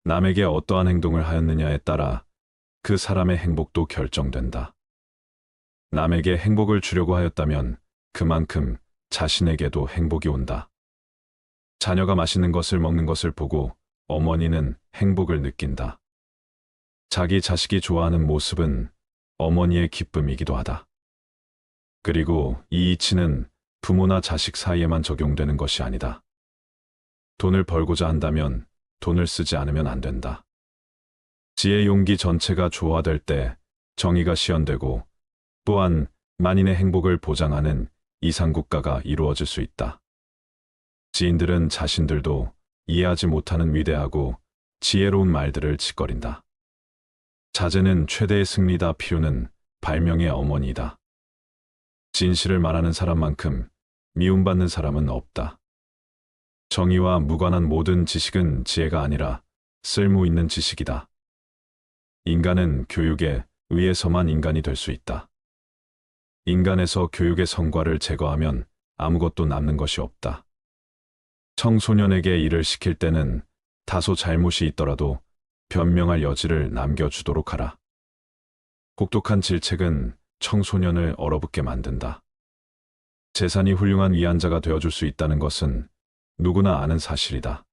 남에게 어떠한 행동을 하였느냐에 따라 그 사람의 행복도 결정된다. 남에게 행복을 주려고 하였다면 그만큼 자신에게도 행복이 온다. 자녀가 맛있는 것을 먹는 것을 보고 어머니는 행복을 느낀다. 자기 자식이 좋아하는 모습은 어머니의 기쁨이기도 하다. 그리고 이 이치는 부모나 자식 사이에만 적용되는 것이 아니다. 돈을 벌고자 한다면 돈을 쓰지 않으면 안 된다. 지혜 용기 전체가 조화될 때 정의가 실현되고 또한 만인의 행복을 보장하는 이상국가가 이루어질 수 있다. 지인들은 자신들도 이해하지 못하는 위대하고 지혜로운 말들을 짓거린다. 자제는 최대의 승리다. 필요는 발명의 어머니다. 진실을 말하는 사람만큼 미움받는 사람은 없다. 정의와 무관한 모든 지식은 지혜가 아니라 쓸모 있는 지식이다. 인간은 교육에 의해서만 인간이 될 수 있다. 인간에서 교육의 성과를 제거하면 아무것도 남는 것이 없다. 청소년에게 일을 시킬 때는 다소 잘못이 있더라도 변명할 여지를 남겨주도록 하라. 혹독한 질책은 청소년을 얼어붙게 만든다. 재산이 훌륭한 위안자가 되어줄 수 있다는 것은 누구나 아는 사실이다.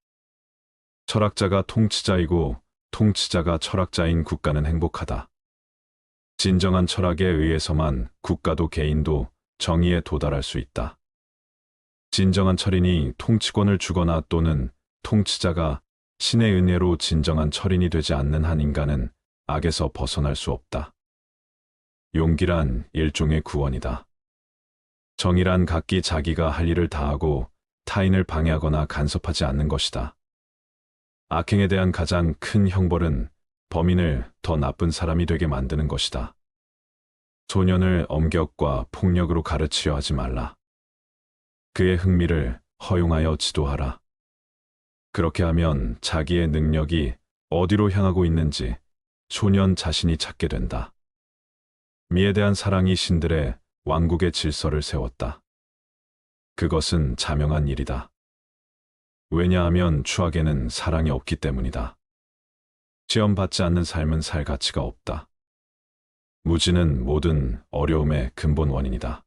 철학자가 통치자이고 통치자가 철학자인 국가는 행복하다. 진정한 철학에 의해서만 국가도 개인도 정의에 도달할 수 있다. 진정한 철인이 통치권을 주거나 또는 통치자가 신의 은혜로 진정한 철인이 되지 않는 한 인간은 악에서 벗어날 수 없다. 용기란 일종의 구원이다. 정의란 각기 자기가 할 일을 다하고 타인을 방해하거나 간섭하지 않는 것이다. 악행에 대한 가장 큰 형벌은 범인을 더 나쁜 사람이 되게 만드는 것이다. 소년을 엄격과 폭력으로 가르치려 하지 말라. 그의 흥미를 허용하여 지도하라. 그렇게 하면 자기의 능력이 어디로 향하고 있는지 소년 자신이 찾게 된다. 미에 대한 사랑이 신들의 왕국의 질서를 세웠다. 그것은 자명한 일이다. 왜냐하면 추악에는 사랑이 없기 때문이다. 시험받지 않는 삶은 살 가치가 없다. 무지는 모든 어려움의 근본 원인이다.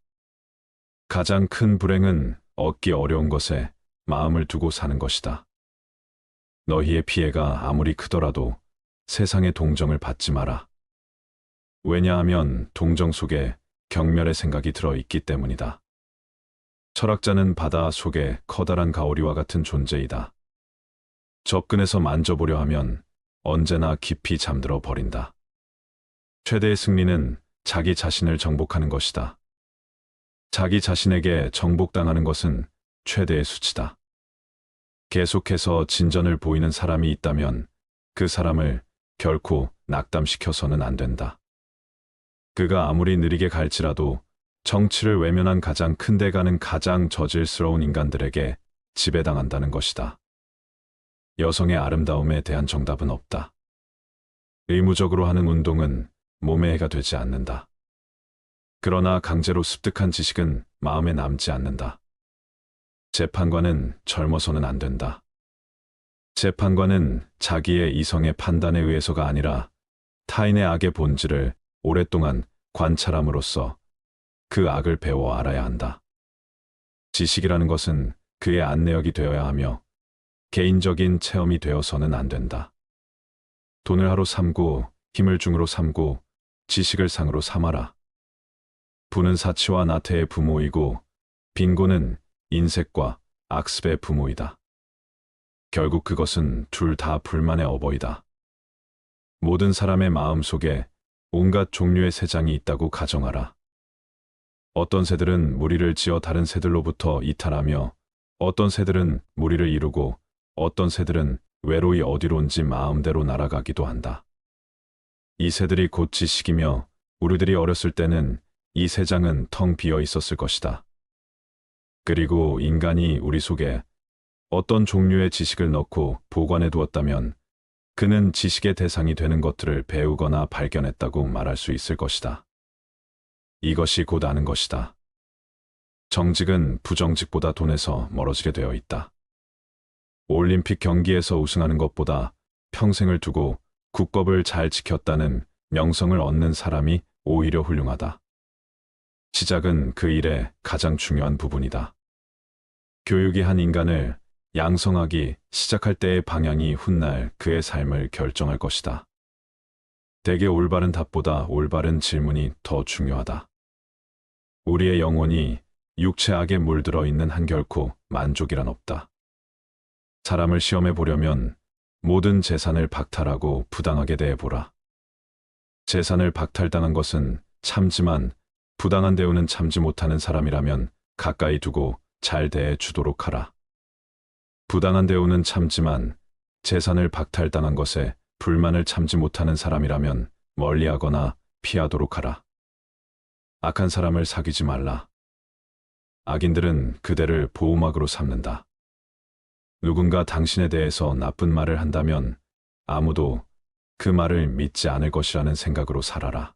가장 큰 불행은 얻기 어려운 것에 마음을 두고 사는 것이다. 너희의 피해가 아무리 크더라도 세상의 동정을 받지 마라. 왜냐하면 동정 속에 경멸의 생각이 들어있기 때문이다. 철학자는 바다 속에 커다란 가오리와 같은 존재이다. 접근해서 만져보려 하면 언제나 깊이 잠들어 버린다. 최대의 승리는 자기 자신을 정복하는 것이다. 자기 자신에게 정복당하는 것은 최대의 수치다. 계속해서 진전을 보이는 사람이 있다면 그 사람을 결코 낙담시켜서는 안 된다. 그가 아무리 느리게 갈지라도 정치를 외면한 가장 큰 대가는 가장 저질스러운 인간들에게 지배당한다는 것이다. 여성의 아름다움에 대한 정답은 없다. 의무적으로 하는 운동은 몸에 해가 되지 않는다. 그러나 강제로 습득한 지식은 마음에 남지 않는다. 재판관은 젊어서는 안 된다. 재판관은 자기의 이성의 판단에 의해서가 아니라 타인의 악의 본질을 오랫동안 관찰함으로써 그 악을 배워 알아야 한다. 지식이라는 것은 그의 안내역이 되어야 하며 개인적인 체험이 되어서는 안 된다. 돈을 하로 삼고 힘을 중으로 삼고 지식을 상으로 삼아라. 부는 사치와 나태의 부모이고 빈곤은 인색과 악습의 부모이다. 결국 그것은 둘 다 불만의 어버이다. 모든 사람의 마음 속에 온갖 종류의 새장이 있다고 가정하라. 어떤 새들은 무리를 지어 다른 새들로부터 이탈하며 어떤 새들은 무리를 이루고 어떤 새들은 외로이 어디론지 마음대로 날아가기도 한다. 이 새들이 곧 지식이며 우리들이 어렸을 때는 이 새장은 텅 비어 있었을 것이다. 그리고 인간이 우리 속에 어떤 종류의 지식을 넣고 보관해 두었다면 그는 지식의 대상이 되는 것들을 배우거나 발견했다고 말할 수 있을 것이다. 이것이 곧 아는 것이다. 정직은 부정직보다 돈에서 멀어지게 되어 있다. 올림픽 경기에서 우승하는 것보다 평생을 두고 국법을 잘 지켰다는 명성을 얻는 사람이 오히려 훌륭하다. 시작은 그 일의 가장 중요한 부분이다. 교육이 한 인간을 양성하기 시작할 때의 방향이 훗날 그의 삶을 결정할 것이다. 대개 올바른 답보다 올바른 질문이 더 중요하다. 우리의 영혼이 육체악에 물들어 있는 한 결코 만족이란 없다. 사람을 시험해 보려면 모든 재산을 박탈하고 부당하게 대해보라. 재산을 박탈당한 것은 참지만 부당한 대우는 참지 못하는 사람이라면 가까이 두고 잘 대해 주도록 하라. 부당한 대우는 참지만 재산을 박탈당한 것에 불만을 참지 못하는 사람이라면 멀리하거나 피하도록 하라. 악한 사람을 사귀지 말라. 악인들은 그대를 보호막으로 삼는다. 누군가 당신에 대해서 나쁜 말을 한다면 아무도 그 말을 믿지 않을 것이라는 생각으로 살아라.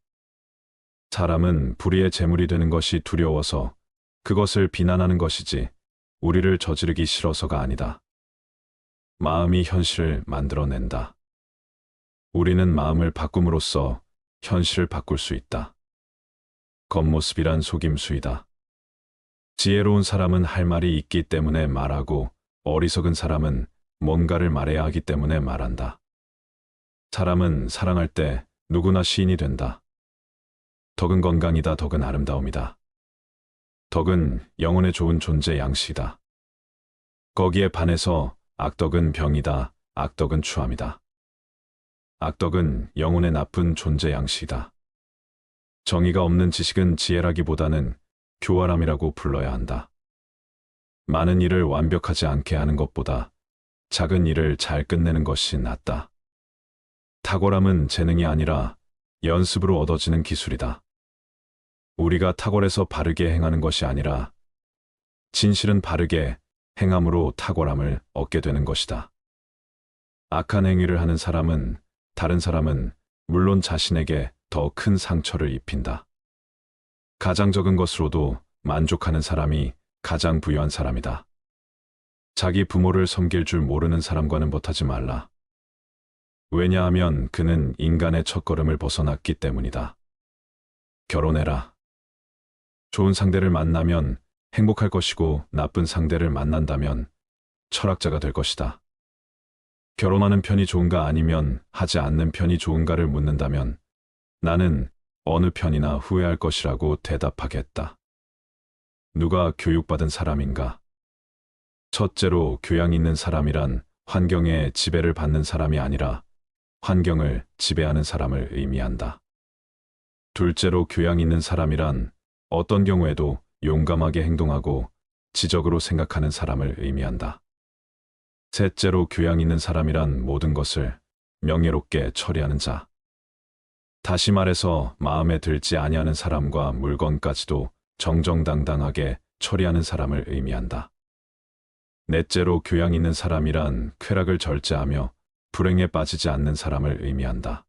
사람은 불의의 제물이 되는 것이 두려워서 그것을 비난하는 것이지 우리를 저지르기 싫어서가 아니다. 마음이 현실을 만들어낸다. 우리는 마음을 바꿈으로써 현실을 바꿀 수 있다. 겉모습이란 속임수이다. 지혜로운 사람은 할 말이 있기 때문에 말하고 어리석은 사람은 뭔가를 말해야 하기 때문에 말한다. 사람은 사랑할 때 누구나 시인이 된다. 덕은 건강이다. 덕은 아름다움이다. 덕은 영혼에 좋은 존재 양식이다. 거기에 반해서 악덕은 병이다. 악덕은 추함이다. 악덕은 영혼의 나쁜 존재 양식이다. 정의가 없는 지식은 지혜라기보다는 교활함이라고 불러야 한다. 많은 일을 완벽하지 않게 하는 것보다 작은 일을 잘 끝내는 것이 낫다. 탁월함은 재능이 아니라 연습으로 얻어지는 기술이다. 우리가 탁월해서 바르게 행하는 것이 아니라 진실은 바르게 행함으로 탁월함을 얻게 되는 것이다. 악한 행위를 하는 사람은 다른 사람은 물론 자신에게 더 큰 상처를 입힌다. 가장 적은 것으로도 만족하는 사람이 가장 부유한 사람이다. 자기 부모를 섬길 줄 모르는 사람과는 못하지 말라. 왜냐하면 그는 인간의 첫걸음을 벗어났기 때문이다. 결혼해라. 좋은 상대를 만나면 행복할 것이고 나쁜 상대를 만난다면 철학자가 될 것이다. 결혼하는 편이 좋은가 아니면 하지 않는 편이 좋은가를 묻는다면 나는 어느 편이나 후회할 것이라고 대답하겠다. 누가 교육받은 사람인가? 첫째로 교양 있는 사람이란 환경에 지배를 받는 사람이 아니라 환경을 지배하는 사람을 의미한다. 둘째로 교양 있는 사람이란 어떤 경우에도 용감하게 행동하고 지적으로 생각하는 사람을 의미한다. 셋째로 교양 있는 사람이란 모든 것을 명예롭게 처리하는 자. 다시 말해서 마음에 들지 아니하는 사람과 물건까지도 정정당당하게 처리하는 사람을 의미한다. 넷째로 교양 있는 사람이란 쾌락을 절제하며 불행에 빠지지 않는 사람을 의미한다.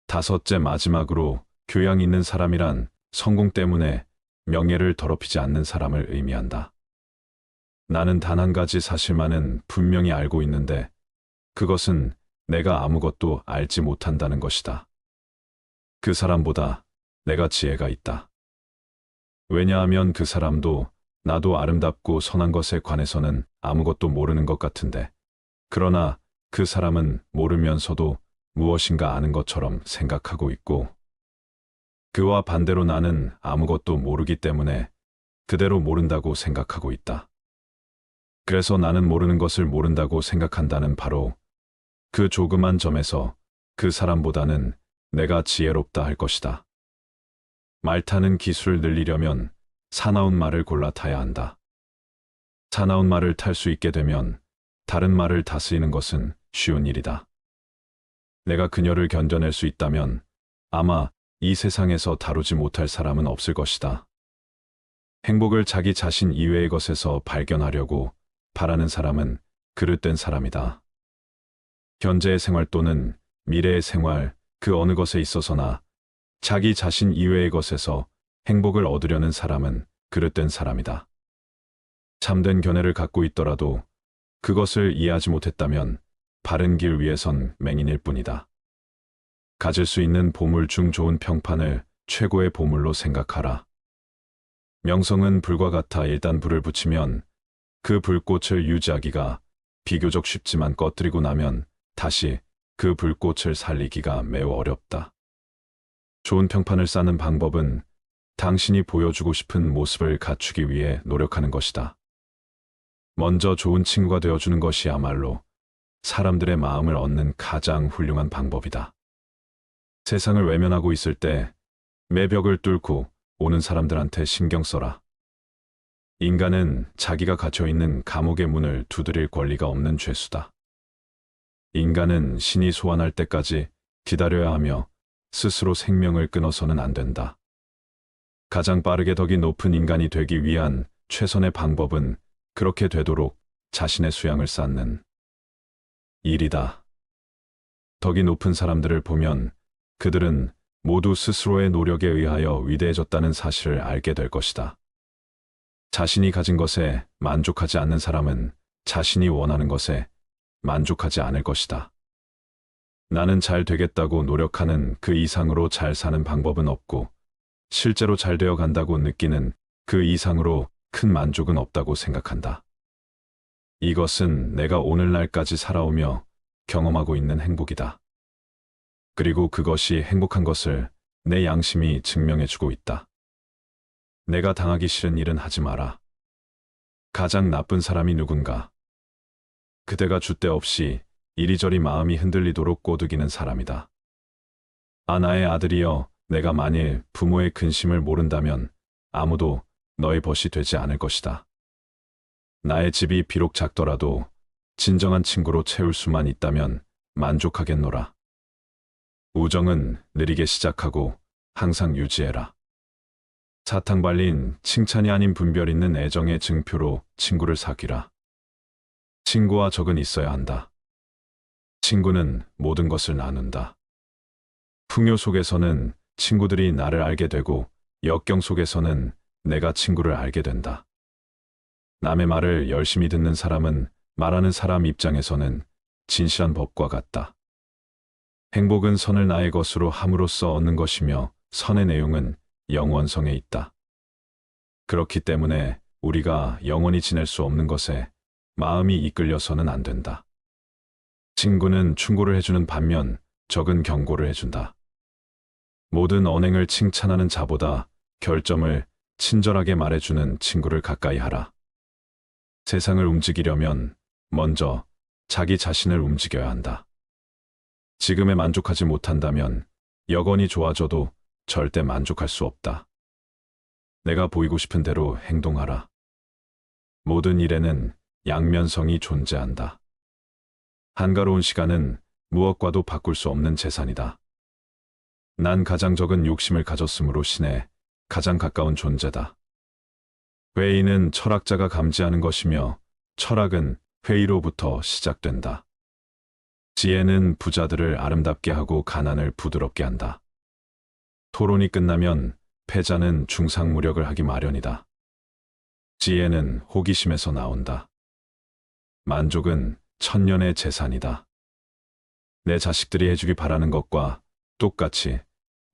다섯째 마지막으로 교양 있는 사람이란 성공 때문에 명예를 더럽히지 않는 사람을 의미한다. 나는 단 한 가지 사실만은 분명히 알고 있는데 그것은 내가 아무것도 알지 못한다는 것이다. 그 사람보다 내가 지혜가 있다. 왜냐하면 그 사람도 나도 아름답고 선한 것에 관해서는 아무것도 모르는 것 같은데 그러나 그 사람은 모르면서도 무엇인가 아는 것처럼 생각하고 있고 그와 반대로 나는 아무것도 모르기 때문에 그대로 모른다고 생각하고 있다. 그래서 나는 모르는 것을 모른다고 생각한다는 바로 그 조그만 점에서 그 사람보다는 내가 지혜롭다 할 것이다. 말 타는 기술을 늘리려면 사나운 말을 골라 타야 한다. 사나운 말을 탈 수 있게 되면 다른 말을 다스리는 것은 쉬운 일이다. 내가 그녀를 견뎌낼 수 있다면 아마 이 세상에서 다루지 못할 사람은 없을 것이다. 행복을 자기 자신 이외의 것에서 발견하려고 바라는 사람은 그릇된 사람이다. 현재의 생활 또는 미래의 생활 그 어느 것에 있어서나 자기 자신 이외의 것에서 행복을 얻으려는 사람은 그릇된 사람이다. 참된 견해를 갖고 있더라도 그것을 이해하지 못했다면 바른 길 위에선 맹인일 뿐이다. 가질 수 있는 보물 중 좋은 평판을 최고의 보물로 생각하라. 명성은 불과 같아 일단 불을 붙이면 그 불꽃을 유지하기가 비교적 쉽지만 꺼뜨리고 나면 다시 그 불꽃을 살리기가 매우 어렵다. 좋은 평판을 쌓는 방법은 당신이 보여주고 싶은 모습을 갖추기 위해 노력하는 것이다. 먼저 좋은 친구가 되어주는 것이야말로 사람들의 마음을 얻는 가장 훌륭한 방법이다. 세상을 외면하고 있을 때 매벽을 뚫고 오는 사람들한테 신경 써라. 인간은 자기가 갇혀있는 감옥의 문을 두드릴 권리가 없는 죄수다. 인간은 신이 소환할 때까지 기다려야 하며 스스로 생명을 끊어서는 안 된다. 가장 빠르게 덕이 높은 인간이 되기 위한 최선의 방법은 그렇게 되도록 자신의 수양을 쌓는 일이다. 덕이 높은 사람들을 보면 그들은 모두 스스로의 노력에 의하여 위대해졌다는 사실을 알게 될 것이다. 자신이 가진 것에 만족하지 않는 사람은 자신이 원하는 것에 만족하지 않을 것이다. 나는 잘 되겠다고 노력하는 그 이상으로 잘 사는 방법은 없고 실제로 잘 되어 간다고 느끼는 그 이상으로 큰 만족은 없다고 생각한다. 이것은 내가 오늘날까지 살아오며 경험하고 있는 행복이다. 그리고 그것이 행복한 것을 내 양심이 증명해주고 있다. 내가 당하기 싫은 일은 하지 마라. 가장 나쁜 사람이 누군가? 그대가 줏대 없이 이리저리 마음이 흔들리도록 꼬드기는 사람이다. 아, 나의 아들이여, 내가 만일 부모의 근심을 모른다면 아무도 너의 벗이 되지 않을 것이다. 나의 집이 비록 작더라도 진정한 친구로 채울 수만 있다면 만족하겠노라. 우정은 느리게 시작하고 항상 유지해라. 사탕 발린 칭찬이 아닌 분별 있는 애정의 증표로 친구를 사귀라. 친구와 적은 있어야 한다. 친구는 모든 것을 나눈다. 풍요 속에서는 친구들이 나를 알게 되고 역경 속에서는 내가 친구를 알게 된다. 남의 말을 열심히 듣는 사람은 말하는 사람 입장에서는 진실한 법과 같다. 행복은 선을 나의 것으로 함으로써 얻는 것이며 선의 내용은 영원성에 있다. 그렇기 때문에 우리가 영원히 지낼 수 없는 것에 마음이 이끌려서는 안 된다. 친구는 충고를 해주는 반면 적은 경고를 해준다. 모든 언행을 칭찬하는 자보다 결점을 친절하게 말해주는 친구를 가까이 하라. 세상을 움직이려면 먼저 자기 자신을 움직여야 한다. 지금에 만족하지 못한다면 여건이 좋아져도 절대 만족할 수 없다. 내가 보이고 싶은 대로 행동하라. 모든 일에는 양면성이 존재한다. 한가로운 시간은 무엇과도 바꿀 수 없는 재산이다. 난 가장 적은 욕심을 가졌으므로 신에 가장 가까운 존재다. 회의는 철학자가 감지하는 것이며 철학은 회의로부터 시작된다. 지혜는 부자들을 아름답게 하고 가난을 부드럽게 한다. 토론이 끝나면 패자는 중상무력을 하기 마련이다. 지혜는 호기심에서 나온다. 만족은 천년의 재산이다. 내 자식들이 해주기 바라는 것과 똑같이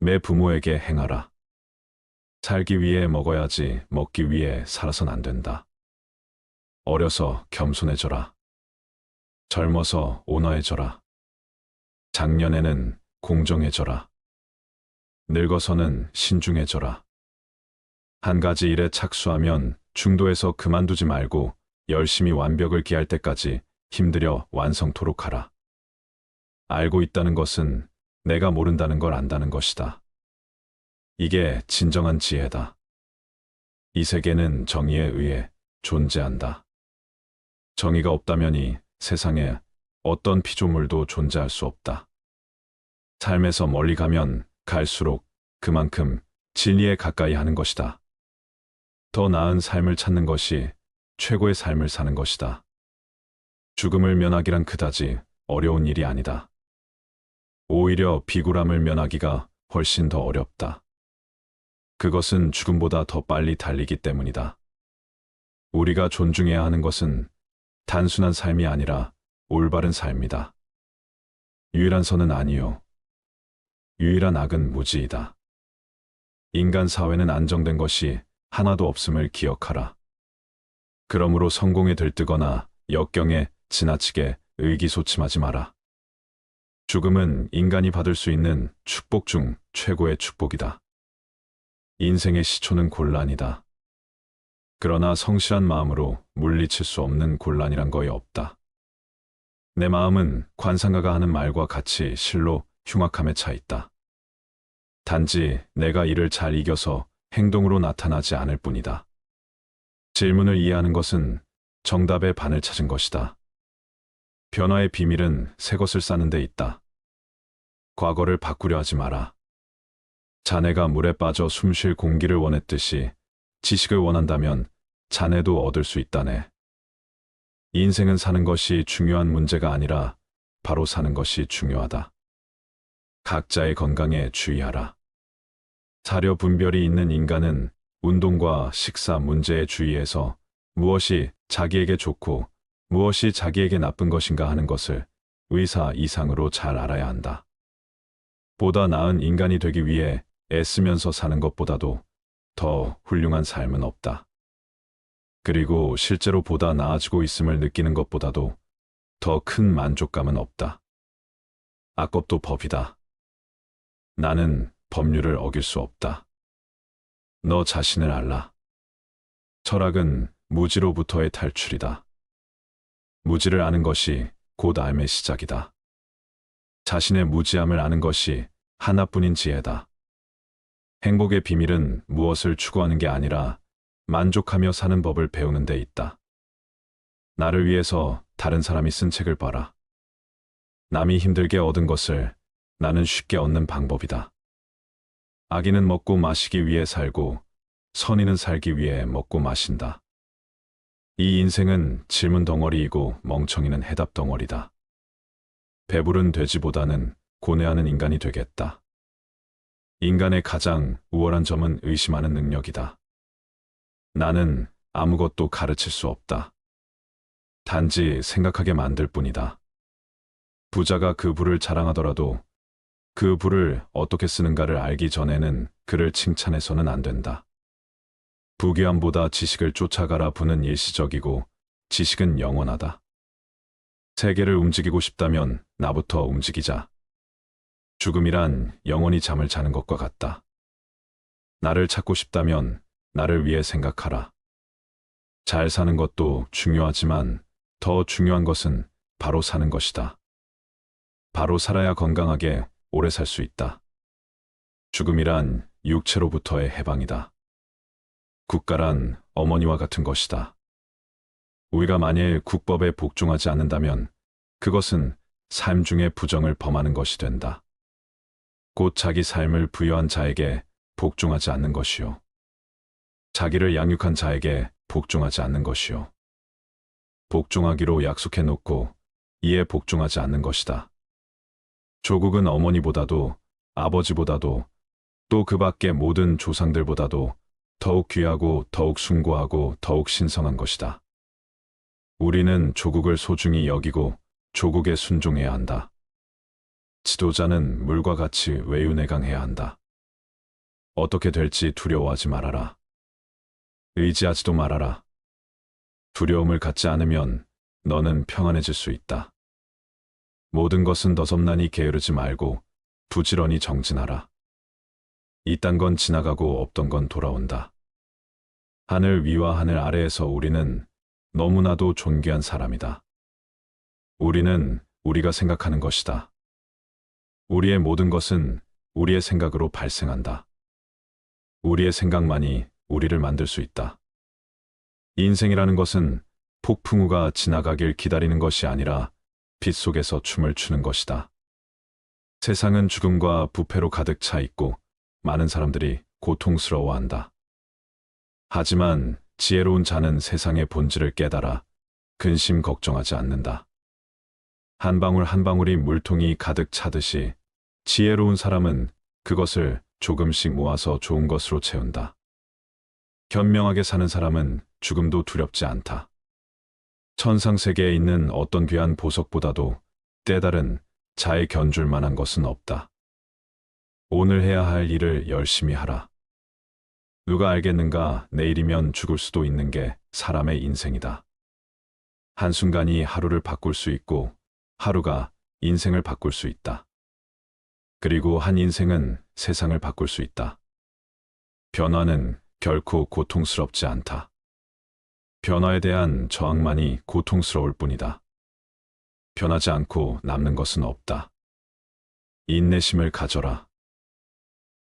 매 부모에게 행하라. 살기 위해 먹어야지 먹기 위해 살아선 안 된다. 어려서 겸손해져라. 젊어서 온화해져라. 작년에는 공정해져라. 늙어서는 신중해져라. 한 가지 일에 착수하면 중도에서 그만두지 말고 열심히 완벽을 기할 때까지 힘들여 완성토록 하라. 알고 있다는 것은 내가 모른다는 걸 안다는 것이다. 이게 진정한 지혜다. 이 세계는 정의에 의해 존재한다. 정의가 없다면 이 세상에 어떤 피조물도 존재할 수 없다. 삶에서 멀리 가면 갈수록 그만큼 진리에 가까이 하는 것이다. 더 나은 삶을 찾는 것이 최고의 삶을 사는 것이다. 죽음을 면하기란 그다지 어려운 일이 아니다. 오히려 비굴함을 면하기가 훨씬 더 어렵다. 그것은 죽음보다 더 빨리 달리기 때문이다. 우리가 존중해야 하는 것은 단순한 삶이 아니라 올바른 삶이다. 유일한 선은 아니요. 유일한 악은 무지이다. 인간 사회는 안정된 것이 하나도 없음을 기억하라. 그러므로 성공에 들뜨거나 역경에 지나치게 의기소침하지 마라. 죽음은 인간이 받을 수 있는 축복 중 최고의 축복이다. 인생의 시초는 곤란이다. 그러나 성실한 마음으로 물리칠 수 없는 곤란이란 거의 없다. 내 마음은 관상가가 하는 말과 같이 실로 흉악함에 차 있다. 단지 내가 이를 잘 이겨서 행동으로 나타나지 않을 뿐이다. 질문을 이해하는 것은 정답의 반을 찾은 것이다. 변화의 비밀은 새 것을 쌓는 데 있다. 과거를 바꾸려 하지 마라. 자네가 물에 빠져 숨 쉴 공기를 원했듯이 지식을 원한다면 자네도 얻을 수 있다네. 인생은 사는 것이 중요한 문제가 아니라 바로 사는 것이 중요하다. 각자의 건강에 주의하라. 사료 분별이 있는 인간은 운동과 식사 문제에 주의해서 무엇이 자기에게 좋고 무엇이 자기에게 나쁜 것인가 하는 것을 의사 이상으로 잘 알아야 한다. 보다 나은 인간이 되기 위해 애쓰면서 사는 것보다도 더 훌륭한 삶은 없다. 그리고 실제로 보다 나아지고 있음을 느끼는 것보다도 더 큰 만족감은 없다. 악법도 법이다. 나는 법률을 어길 수 없다. 너 자신을 알라. 철학은 무지로부터의 탈출이다. 무지를 아는 것이 곧 삶의 시작이다. 자신의 무지함을 아는 것이 하나뿐인 지혜다. 행복의 비밀은 무엇을 추구하는 게 아니라 만족하며 사는 법을 배우는 데 있다. 나를 위해서 다른 사람이 쓴 책을 봐라. 남이 힘들게 얻은 것을 나는 쉽게 얻는 방법이다. 아기는 먹고 마시기 위해 살고 선인은 살기 위해 먹고 마신다. 이 인생은 질문 덩어리이고 멍청이는 해답 덩어리다. 배부른 돼지보다는 고뇌하는 인간이 되겠다. 인간의 가장 우월한 점은 의심하는 능력이다. 나는 아무것도 가르칠 수 없다. 단지 생각하게 만들 뿐이다. 부자가 그 부를 자랑하더라도 그 부를 어떻게 쓰는가를 알기 전에는 그를 칭찬해서는 안 된다. 부귀함보다 지식을 쫓아가라. 부는 일시적이고 지식은 영원하다. 세계를 움직이고 싶다면 나부터 움직이자. 죽음이란 영원히 잠을 자는 것과 같다. 나를 찾고 싶다면 나를 위해 생각하라. 잘 사는 것도 중요하지만 더 중요한 것은 바로 사는 것이다. 바로 살아야 건강하게 오래 살 수 있다. 죽음이란 육체로부터의 해방이다. 국가란 어머니와 같은 것이다. 우리가 만일 국법에 복종하지 않는다면 그것은 삶 중에 부정을 범하는 것이 된다. 곧 자기 삶을 부여한 자에게 복종하지 않는 것이요. 자기를 양육한 자에게 복종하지 않는 것이요. 복종하기로 약속해 놓고 이에 복종하지 않는 것이다. 조국은 어머니보다도 아버지보다도 또 그 밖의 모든 조상들보다도 더욱 귀하고 더욱 숭고하고 더욱 신성한 것이다. 우리는 조국을 소중히 여기고 조국에 순종해야 한다. 지도자는 물과 같이 외유내강해야 한다. 어떻게 될지 두려워하지 말아라. 의지하지도 말아라. 두려움을 갖지 않으면 너는 평안해질 수 있다. 모든 것은 너섭나니 게으르지 말고 부지런히 정진하라. 이딴 건 지나가고 없던 건 돌아온다. 하늘 위와 하늘 아래에서 우리는 너무나도 존귀한 사람이다. 우리는 우리가 생각하는 것이다. 우리의 모든 것은 우리의 생각으로 발생한다. 우리의 생각만이 우리를 만들 수 있다. 인생이라는 것은 폭풍우가 지나가길 기다리는 것이 아니라 빛 속에서 춤을 추는 것이다. 세상은 죽음과 부패로 가득 차 있고 많은 사람들이 고통스러워한다. 하지만 지혜로운 자는 세상의 본질을 깨달아 근심 걱정하지 않는다. 한 방울 한 방울이 물통이 가득 차듯이 지혜로운 사람은 그것을 조금씩 모아서 좋은 것으로 채운다. 현명하게 사는 사람은 죽음도 두렵지 않다. 천상세계에 있는 어떤 귀한 보석보다도 때다른 자에 견줄 만한 것은 없다. 오늘 해야 할 일을 열심히 하라. 누가 알겠는가? 내일이면 죽을 수도 있는 게 사람의 인생이다. 한순간이 하루를 바꿀 수 있고 하루가 인생을 바꿀 수 있다. 그리고 한 인생은 세상을 바꿀 수 있다. 변화는 결코 고통스럽지 않다. 변화에 대한 저항만이 고통스러울 뿐이다. 변하지 않고 남는 것은 없다. 인내심을 가져라.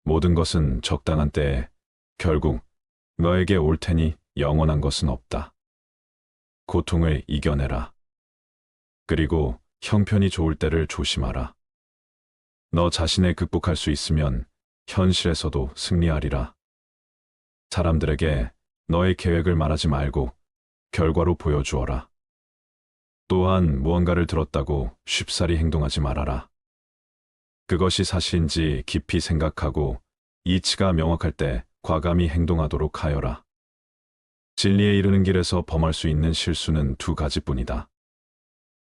모든 것은 적당한 때에 결국 너에게 올 테니 영원한 것은 없다. 고통을 이겨내라. 그리고 형편이 좋을 때를 조심하라. 너 자신을 극복할 수 있으면 현실에서도 승리하리라. 사람들에게 너의 계획을 말하지 말고 결과로 보여주어라. 또한 무언가를 들었다고 쉽사리 행동하지 말아라. 그것이 사실인지 깊이 생각하고 이치가 명확할 때 과감히 행동하도록 하여라. 진리에 이르는 길에서 범할 수 있는 실수는 두 가지뿐이다.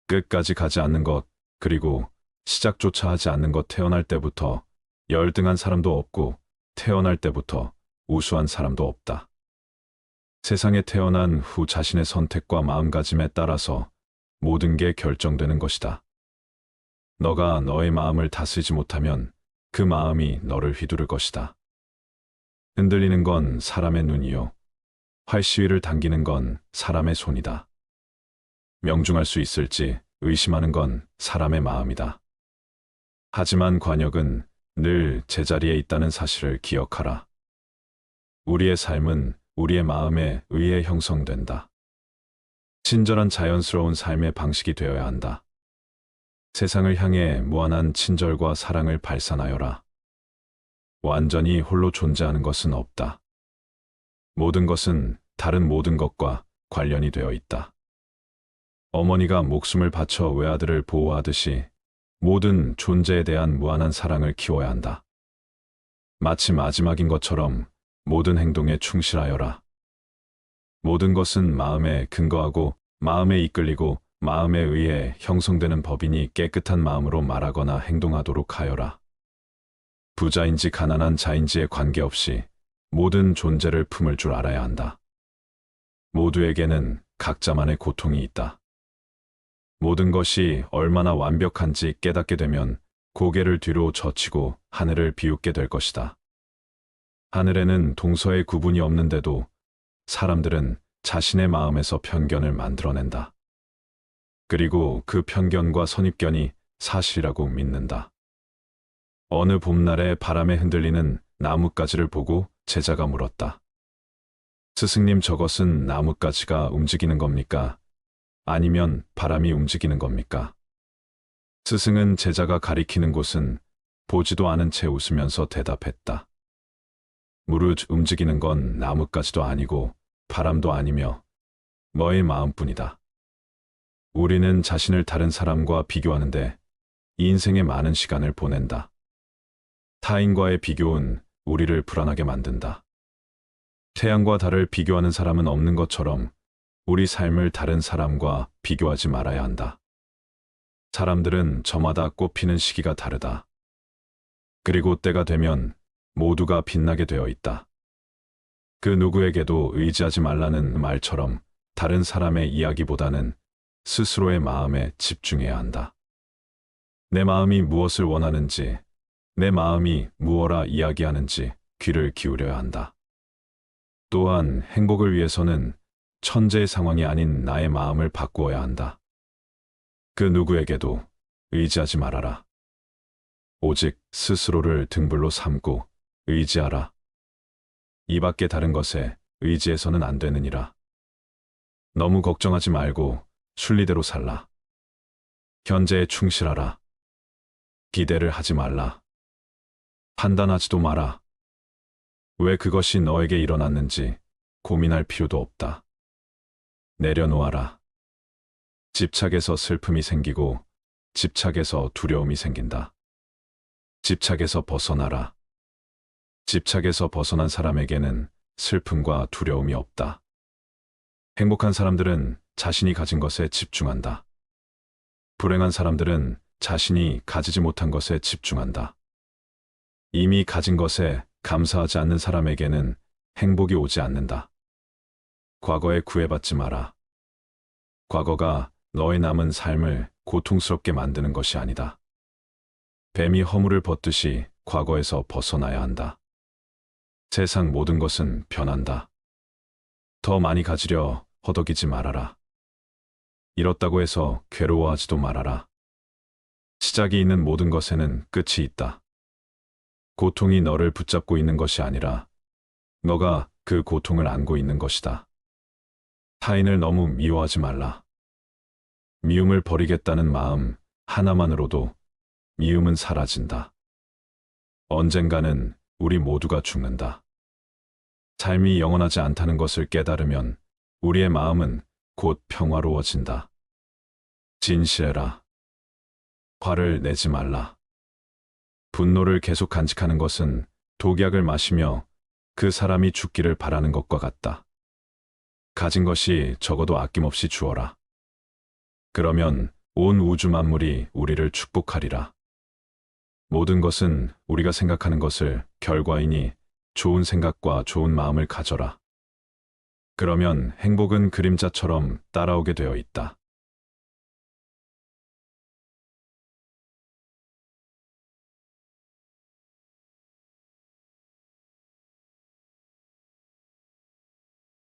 끝까지 가지 않는 것, 그리고 시작조차 하지 않는 것. 태어날 때부터 열등한 사람도 없고 태어날 때부터 우수한 사람도 없다. 세상에 태어난 후 자신의 선택과 마음가짐에 따라서 모든 게 결정되는 것이다. 너가 너의 마음을 다스리지 못하면 그 마음이 너를 휘두를 것이다. 흔들리는 건 사람의 눈이요. 활시위를 당기는 건 사람의 손이다. 명중할 수 있을지 의심하는 건 사람의 마음이다. 하지만 관역은 늘 제자리에 있다는 사실을 기억하라. 우리의 삶은 우리의 마음에 의해 형성된다. 친절한 자연스러운 삶의 방식이 되어야 한다. 세상을 향해 무한한 친절과 사랑을 발산하여라. 완전히 홀로 존재하는 것은 없다. 모든 것은 다른 모든 것과 관련이 되어 있다. 어머니가 목숨을 바쳐 외아들을 보호하듯이 모든 존재에 대한 무한한 사랑을 키워야 한다. 마치 마지막인 것처럼 모든 행동에 충실하여라. 모든 것은 마음에 근거하고 마음에 이끌리고 마음에 의해 형성되는 법이니 깨끗한 마음으로 말하거나 행동하도록 하여라. 부자인지 가난한 자인지에 관계없이 모든 존재를 품을 줄 알아야 한다. 모두에게는 각자만의 고통이 있다. 모든 것이 얼마나 완벽한지 깨닫게 되면 고개를 뒤로 젖히고 하늘을 비웃게 될 것이다. 하늘에는 동서의 구분이 없는데도 사람들은 자신의 마음에서 편견을 만들어낸다. 그리고 그 편견과 선입견이 사실이라고 믿는다. 어느 봄날에 바람에 흔들리는 나뭇가지를 보고 제자가 물었다. 스승님, 저것은 나뭇가지가 움직이는 겁니까? 아니면 바람이 움직이는 겁니까? 스승은 제자가 가리키는 곳은 보지도 않은 채 웃으면서 대답했다. 무릇 움직이는 건 나뭇가지도 아니고 바람도 아니며 너의 마음뿐이다. 우리는 자신을 다른 사람과 비교하는데 이 인생의 많은 시간을 보낸다. 타인과의 비교는 우리를 불안하게 만든다. 태양과 달을 비교하는 사람은 없는 것처럼 우리 삶을 다른 사람과 비교하지 말아야 한다. 사람들은 저마다 꽃피는 시기가 다르다. 그리고 때가 되면 모두가 빛나게 되어 있다. 그 누구에게도 의지하지 말라는 말처럼 다른 사람의 이야기보다는 스스로의 마음에 집중해야 한다. 내 마음이 무엇을 원하는지, 내 마음이 무엇라 이야기하는지 귀를 기울여야 한다. 또한 행복을 위해서는 천재의 상황이 아닌 나의 마음을 바꾸어야 한다. 그 누구에게도 의지하지 말아라. 오직 스스로를 등불로 삼고 의지하라. 이 밖에 다른 것에 의지해서는 안 되느니라. 너무 걱정하지 말고 순리대로 살라. 현재에 충실하라. 기대를 하지 말라. 판단하지도 마라. 왜 그것이 너에게 일어났는지 고민할 필요도 없다. 내려놓아라. 집착에서 슬픔이 생기고 집착에서 두려움이 생긴다. 집착에서 벗어나라. 집착에서 벗어난 사람에게는 슬픔과 두려움이 없다. 행복한 사람들은 자신이 가진 것에 집중한다. 불행한 사람들은 자신이 가지지 못한 것에 집중한다. 이미 가진 것에 감사하지 않는 사람에게는 행복이 오지 않는다. 과거에 구애받지 마라. 과거가 너의 남은 삶을 고통스럽게 만드는 것이 아니다. 뱀이 허물을 벗듯이 과거에서 벗어나야 한다. 세상 모든 것은 변한다. 더 많이 가지려 허덕이지 말아라. 잃었다고 해서 괴로워하지도 말아라. 시작이 있는 모든 것에는 끝이 있다. 고통이 너를 붙잡고 있는 것이 아니라 너가 그 고통을 안고 있는 것이다. 타인을 너무 미워하지 말라. 미움을 버리겠다는 마음 하나만으로도 미움은 사라진다. 언젠가는 우리 모두가 죽는다. 삶이 영원하지 않다는 것을 깨달으면 우리의 마음은 곧 평화로워진다. 진실해라. 화를 내지 말라. 분노를 계속 간직하는 것은 독약을 마시며 그 사람이 죽기를 바라는 것과 같다. 가진 것이 적어도 아낌없이 주어라. 그러면 온 우주 만물이 우리를 축복하리라. 모든 것은 우리가 생각하는 것을 결과이니 좋은 생각과 좋은 마음을 가져라. 그러면 행복은 그림자처럼 따라오게 되어 있다.